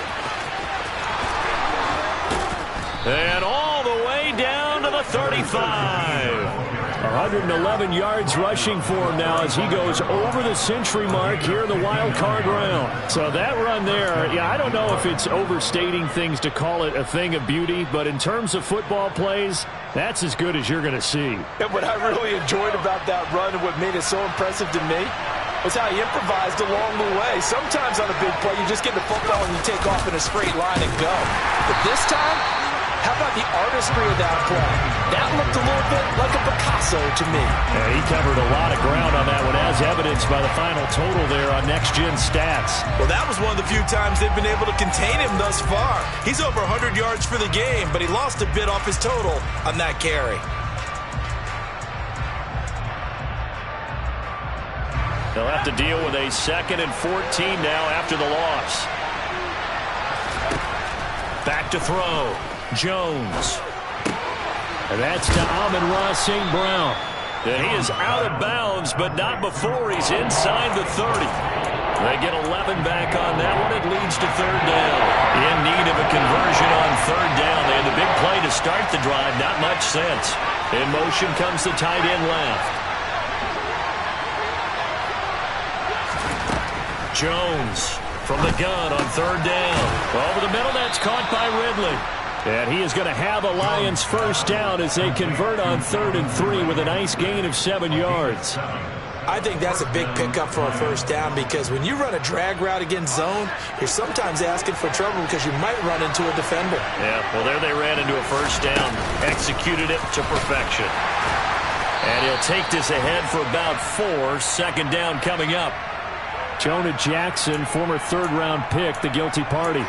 And all the way down to the 35. 111 yards rushing for him now as he goes over the century mark here in the wild card round. So that run there, yeah, I don't know if it's overstating things to call it a thing of beauty, but in terms of football plays, that's as good as you're going to see. And what I really enjoyed about that run and what made it so impressive to me, was how he improvised along the way. Sometimes on a big play, you just get the football and you take off in a straight line and go. But this time, how about the artistry of that play? That looked a little bit like a Picasso to me. Yeah, he covered a lot of ground on that one, as evidenced by the final total there on Next Gen Stats. Well, that was one of the few times they've been able to contain him thus far. He's over 100 yards for the game, but he lost a bit off his total on that carry. They'll have to deal with a 2nd and 14 now after the loss. Back to throw. Jones. And that's to Amon-Ra St. Brown. And he is out of bounds, but not before he's inside the 30. They get 11 back on that one. It leads to 3rd down. In need of a conversion on 3rd down. They had the big play to start the drive. Not much sense. In motion comes the tight end left. Jones from the gun on 3rd down. Over the middle, that's caught by Ridley. And he is going to have a Lions 1st down as they convert on 3rd and 3 with a nice gain of 7 yards. I think that's a big pickup for a 1st down because when you run a drag route against zone, you're sometimes asking for trouble because you might run into a defender. Yeah, well, there they ran into a 1st down. Executed it to perfection. And he'll take this ahead for about 4. 2nd down coming up. Jonah Jackson, former 3rd-round pick, the guilty party.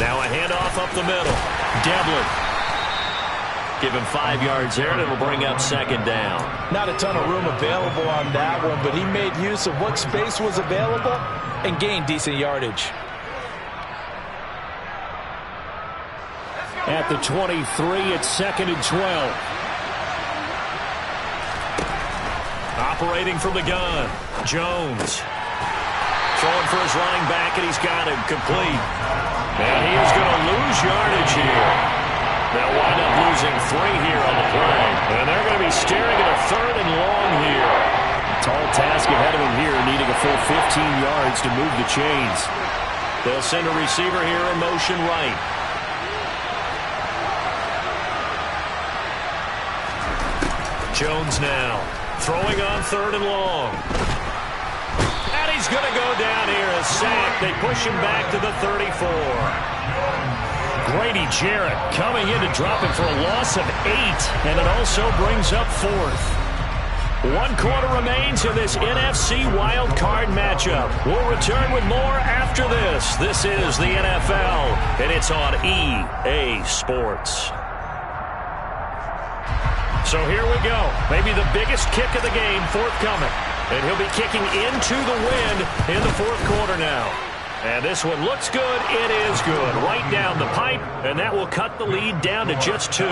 Now a handoff up the middle. Devlin. Give him 5 yards there, and it'll bring up 2nd down. Not a ton of room available on that one, but he made use of what space was available and gained decent yardage. At the 23, it's 2nd and 12. Operating from the gun. Jones. Throwing for his running back, and he's got him complete. And he is going to lose yardage here. They'll wind up losing 3 here on the play. And they're going to be staring at a 3rd and long here. Tall task ahead of him here, needing a full 15 yards to move the chains. They'll send a receiver here in motion right. Jones now throwing on 3rd and long. And he's going to go down here, a sack. They push him back to the 34. Grady Jarrett coming in to drop him for a loss of 8, and it also brings up 4th. 1 quarter remains in this NFC wild card matchup. We'll return with more after this. This is the NFL, and it's on EA Sports. So here we go. Maybe the biggest kick of the game forthcoming. And he'll be kicking into the wind in the 4th quarter now. And this one looks good. It is good. Right down the pipe, and that will cut the lead down to just 2.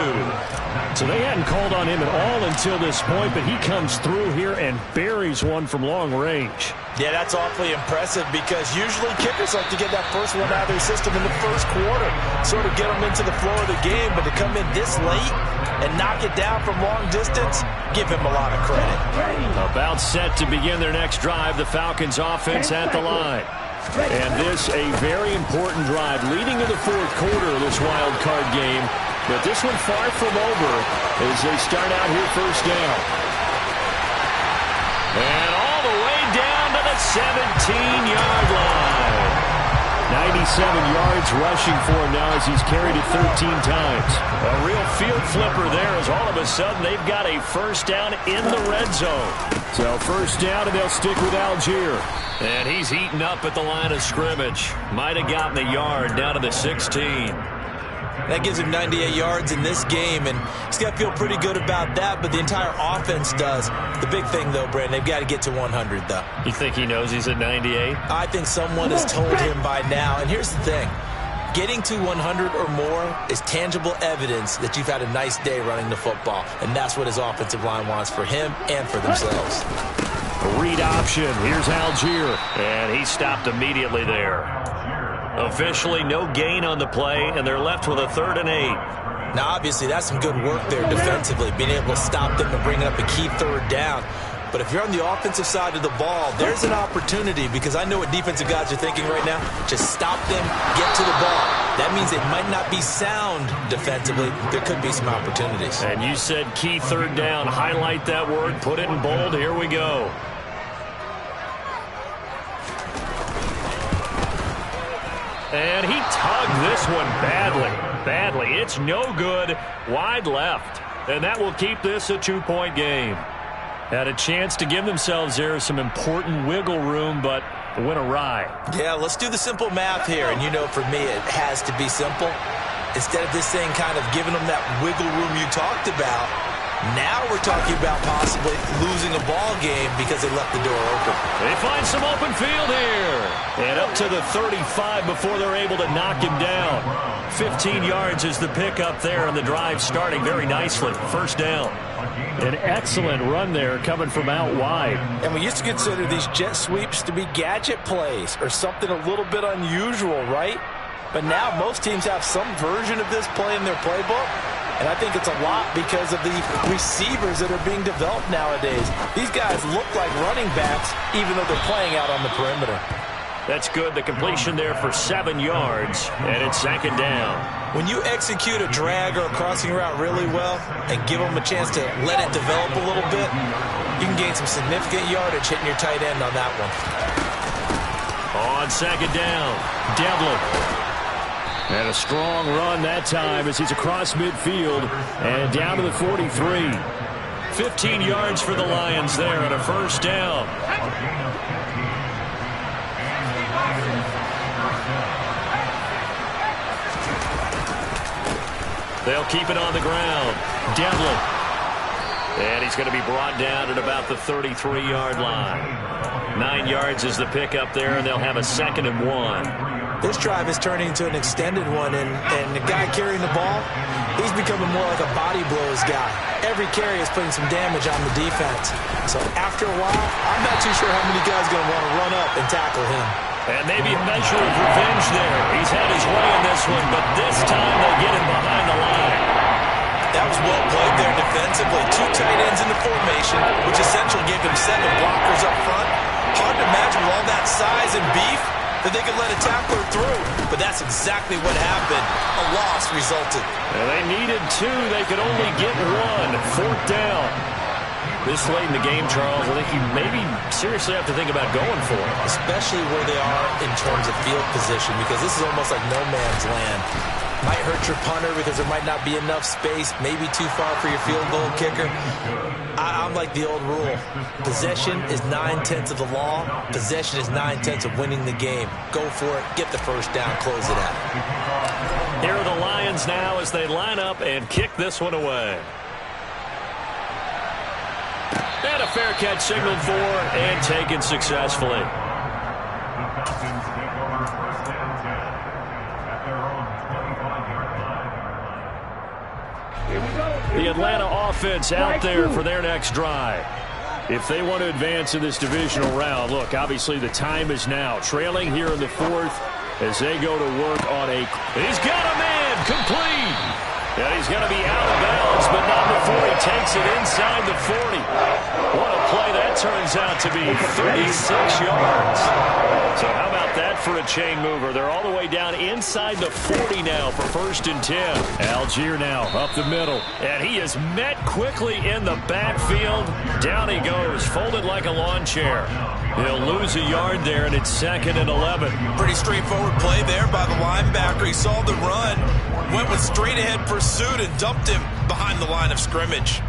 So they hadn't called on him at all until this point, but he comes through here and buries one from long range. Yeah, that's awfully impressive because usually kickers like to get that first one out of their system in the 1st quarter, sort of get them into the flow of the game, but to come in this late and knock it down from long distance, give him a lot of credit. About set to begin their next drive, the Falcons offense at the line. And this a very important drive leading to the 4th quarter of this wild card game. But this one far from over as they start out here 1st down. And all the way down to the 17-yard line. 97 yards rushing for him now as he's carried it 13 times. A real field flipper there as all of a sudden they've got a 1st down in the red zone. So 1st down, and they'll stick with Algier. And he's eaten up at the line of scrimmage. Might have gotten a yard down to the 16. That gives him 98 yards in this game, and he's got to feel pretty good about that, but the entire offense does. The big thing, though, Brandon, they've got to get to 100, though. You think he knows he's at 98? I think someone has told him by now, and here's the thing. Getting to 100 or more is tangible evidence that you've had a nice day running the football, and that's what his offensive line wants for him and for themselves. A read option. Here's Algier. And he stopped immediately there. Officially no gain on the play, and they're left with a 3rd and 8. Now, obviously, that's some good work there defensively, being able to stop them and bringing up a key 3rd down. But if you're on the offensive side of the ball, there's an opportunity, because I know what defensive guys are thinking right now. Just stop them, get to the ball. That means they might not be sound defensively. There could be some opportunities. And you said key 3rd down. Highlight that word, put it in bold. Here we go. And he tugged this one badly. It's no good. Wide left. And that will keep this a 2-point game. Had a chance to give themselves there some important wiggle room, but went awry. Yeah, let's do the simple math here. And you know, for me, it has to be simple. Instead of this thing kind of giving them that wiggle room you talked about, now we're talking about possibly losing a ball game because they left the door open. They find some open field here. And up to the 35 before they're able to knock him down. 15 yards is the pickup there, and the drive starting very nicely. 1st down. An excellent run there coming from out wide. And we used to consider these jet sweeps to be gadget plays or something a little bit unusual, right? But now most teams have some version of this play in their playbook. And I think it's a lot because of the receivers that are being developed nowadays. These guys look like running backs even though they're playing out on the perimeter. That's good. The completion there for 7 yards, and it's 2nd down. When you execute a drag or a crossing route really well and give them a chance to let it develop a little bit, you can gain some significant yardage hitting your tight end on that one. On 2nd down, Devlin. And a strong run that time as he's across midfield and down to the 43. 15 yards for the Lions there on a 1st down. They'll keep it on the ground. Devlin. And he's going to be brought down at about the 33-yard line. 9 yards is the pickup there, and they'll have a 2nd and 1. This drive is turning into an extended one, and the guy carrying the ball, he's becoming more like a body blows guy. Every carry is putting some damage on the defense. So after a while, I'm not too sure how many guys are going to want to run up and tackle him. And maybe a measure of revenge there. He's had his way in this one, but this time they get him behind the line. That was well played there defensively. 2 tight ends in the formation, which essentially gave them 7 blockers up front. Hard to imagine with all that size and beef that they could let a tackler through. But that's exactly what happened. A loss resulted. And they needed 2. They could only get 1. 4th down. This late in the game, Charles, I think you maybe seriously have to think about going for it. Especially where they are in terms of field position, because this is almost like no man's land. Might hurt your punter because there might not be enough space, maybe too far for your field goal kicker. I'm like the old rule. Possession is 9/10 of the law. Possession is 9/10 of winning the game. Go for it. Get the 1st down. Close it out. Here are the Lions now as they line up and kick this one away. And a fair catch signaled for and taken successfully. The Atlanta offense out there for their next drive. If they want to advance in this divisional round, look, obviously the time is now. Trailing here in the 4th as they go to work on a... He's got a man complete. And he's going to be out of bounds, but not before he takes it inside the 40. What a play that turns out to be. 36 yards. So how about that for a chain mover? They're all the way down inside the 40 now for 1st and 10. Algier now up the middle. And he is met quickly in the backfield. Down he goes, folded like a lawn chair. He'll lose a yard there, and it's 2nd and 11. Pretty straightforward play there by the linebacker. He saw the run, went with straight-ahead pursuit, and dumped him behind the line of scrimmage.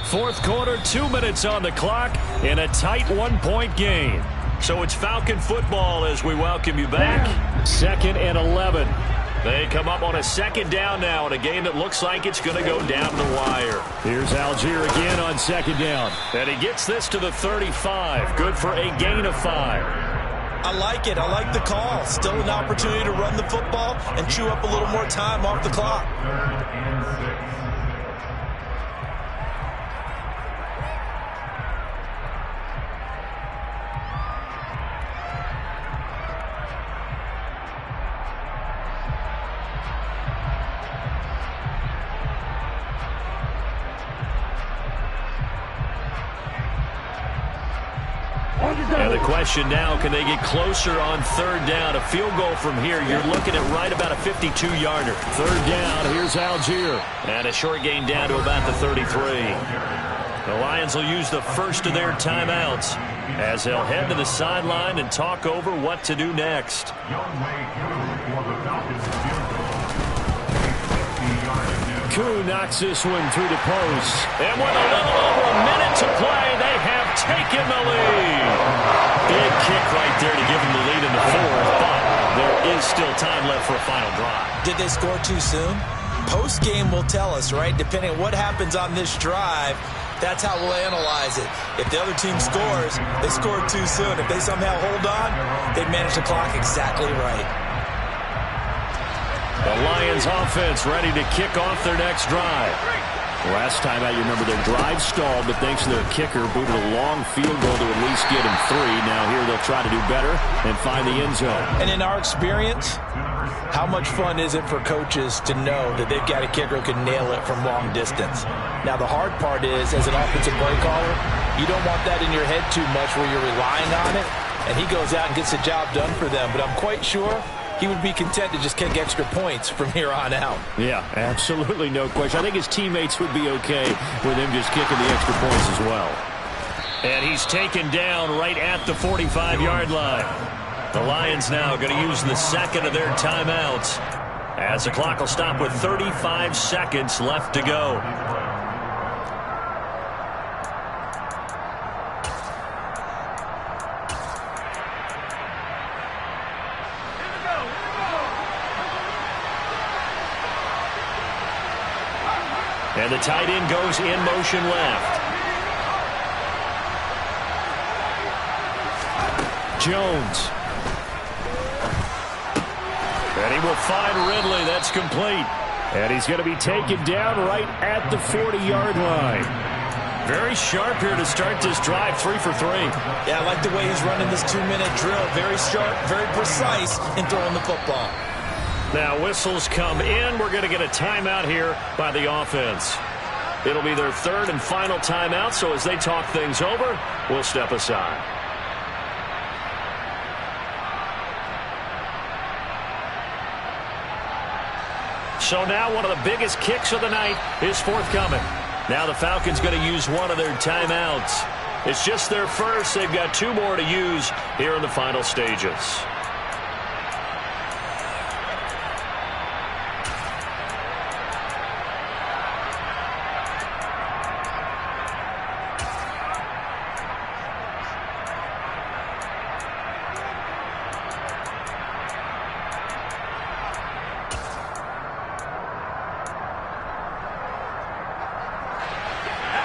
Fourth quarter, 2 minutes on the clock in a tight 1-point game. So it's Falcon football as we welcome you back. 2nd and 11. They come up on a 2nd down now in a game that looks like it's going to go down the wire. Here's Algier again on 2nd down. And he gets this to the 35. Good for a gain of 5. I like it. I like the call. Still an opportunity to run the football and chew up a little more time off the clock. And the question now, can they get closer on third down? A field goal from here, you're looking at right about a 52-yarder. Third down, here's Algier. And a short gain down to about the 33. The Lions will use the first of their timeouts as they'll head to the sideline and talk over what to do next. Koo knocks this one through the post. And with a little over a minute to play, they have taken the lead. Big kick right there to give them the lead in the fourth, but there is still time left for a final drive. Did they score too soon? Post-game will tell us, right? Depending on what happens on this drive, that's how we'll analyze it. If the other team scores, they scored too soon. If they somehow hold on, they manage the clock exactly right. The Lions offense ready to kick off their next drive. Last time out, you remember their drive stalled, but thanks to their kicker, booted a long field goal to at least get him 3. Now here they'll try to do better and find the end zone. And in our experience, how much fun is it for coaches to know that they've got a kicker who can nail it from long distance? Now the hard part is, as an offensive play caller, you don't want that in your head too much where you're relying on it, and he goes out and gets the job done for them. But I'm quite sure he would be content to just kick extra points from here on out. Yeah, absolutely no question. I think his teammates would be okay with him just kicking the extra points as well. And he's taken down right at the 45-yard line. The Lions now going to use the second of their timeouts as the clock will stop with 35 seconds left to go. And the tight end goes in motion left. Jones. And he will find Ridley. That's complete. And he's going to be taken down right at the 40-yard line. Very sharp here to start this drive, 3 for 3. Yeah, I like the way he's running this 2-minute drill. Very sharp, very precise in throwing the football. Now whistles come in. We're going to get a timeout here by the offense. It'll be their third and final timeout, so as they talk things over, we'll step aside. So now one of the biggest kicks of the night is forthcoming. Now the Falcons going to use one of their timeouts. It's just their first. They've got 2 more to use here in the final stages.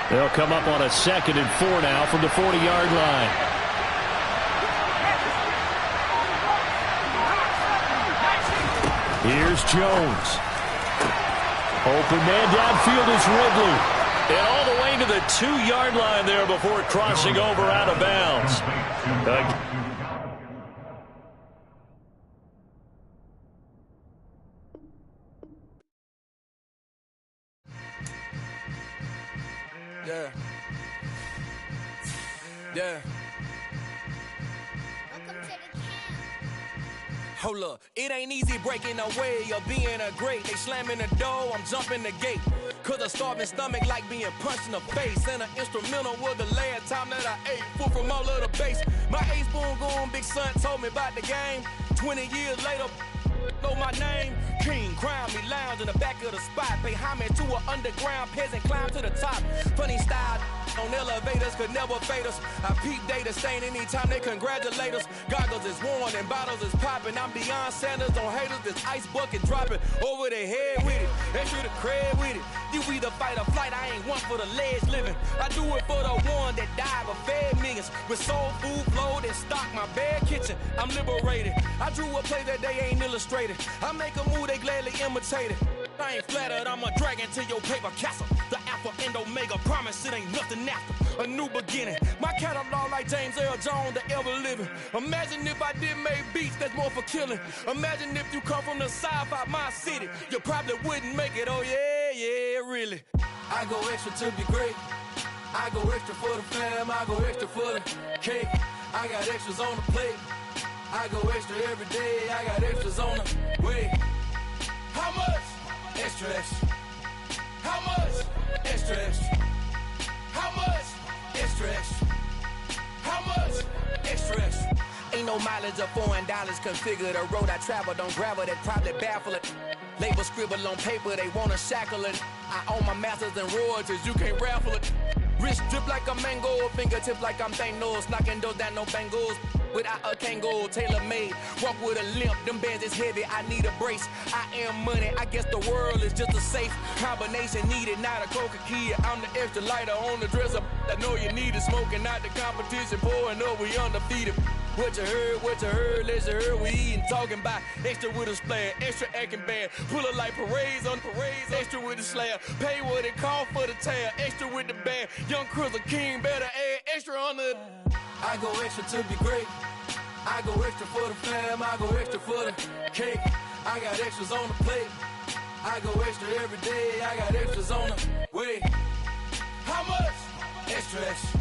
They'll come up on a 2nd and 4 now from the 40-yard line. Here's Jones. Open man downfield is Ridley. And all the way to the 2-yard line there before crossing over out of bounds. Yeah. Hold up, it ain't easy breaking away or being a great. They slamming the door, I'm jumping the gate. Cause a starving stomach like being punched in the face. And an instrumental was the last time that I ate. Food from all of the base. My ace boom goon, big son told me about the game. 20 years later, know my name. King, crown me, lounge in the back of the spot. Pay homage to an underground peasant, climb to the top. Funny style on elevators could never fade us. I peep data stain anytime they congratulate us. Goggles is worn and bottles is popping. I'm Deion Sanders on haters, this ice bucket dropping over their head with it. Extra the cred with it. You either fight or flight, I ain't one for the ledge living. I do it for the one that died but fed millions. With soul food flowed and stocked my bare kitchen. I'm liberated. I drew a play that they ain't illustrated. I make a move, they gladly imitate it. I ain't flattered, I'm a dragon to your paper castle. The Alpha and Omega, promise it ain't nothing after. A new beginning. My catalog like James Earl Jones, the ever living. Imagine if I did make beats that's more for killing. Imagine if you come from the south out my city. You probably wouldn't make it, oh yeah, yeah, really. I go extra to be great. I go extra for the fam, I go extra for the cake. I got extras on the plate. I go extra every day, I got extras on the way. How much? Extra, extra. How much? Extra, extra. How much? Extra, extra. How much? Extra, extra. Ain't no mileage of $4 configure the road I travel. Don't gravel, that probably baffle it. Label scribble on paper, they wanna shackle it. I own my masters and royalties, you can't raffle it. Wrist drip like a mango, fingertips like I'm Thanos. Knocking those down, no bangles. Without a Kango, tailor-made. Walk with a limp, them bands is heavy, I need a brace. I am money, I guess the world is just a safe combination needed, not a coca-key. I'm the extra lighter on the dresser. I know you need it, smoking out the competition, pouring up, we undefeated. What you heard, let's hear we eatin', talking about extra with a splash, extra acting bad, pull it like parades on parades, extra with the slab, pay what it call for the tab, extra with the band, young Crizzle King better add extra on the. I go extra to be great, I go extra for the fam, I go extra for the cake, I got extras on the plate, I go extra every day, I got extras on the way. How much? Extra, extra.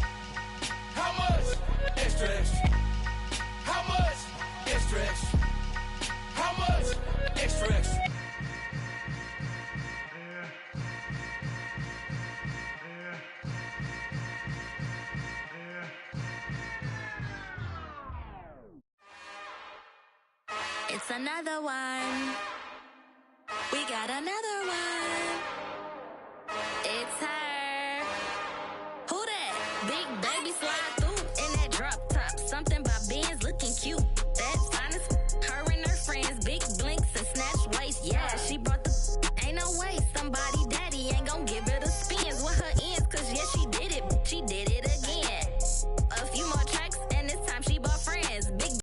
How much? Extra, extra. How much? Extra, extra. How much? Extra, extra. It's another one. We got another one. It's her. Who that? Big baby slide through in that drop top. Something about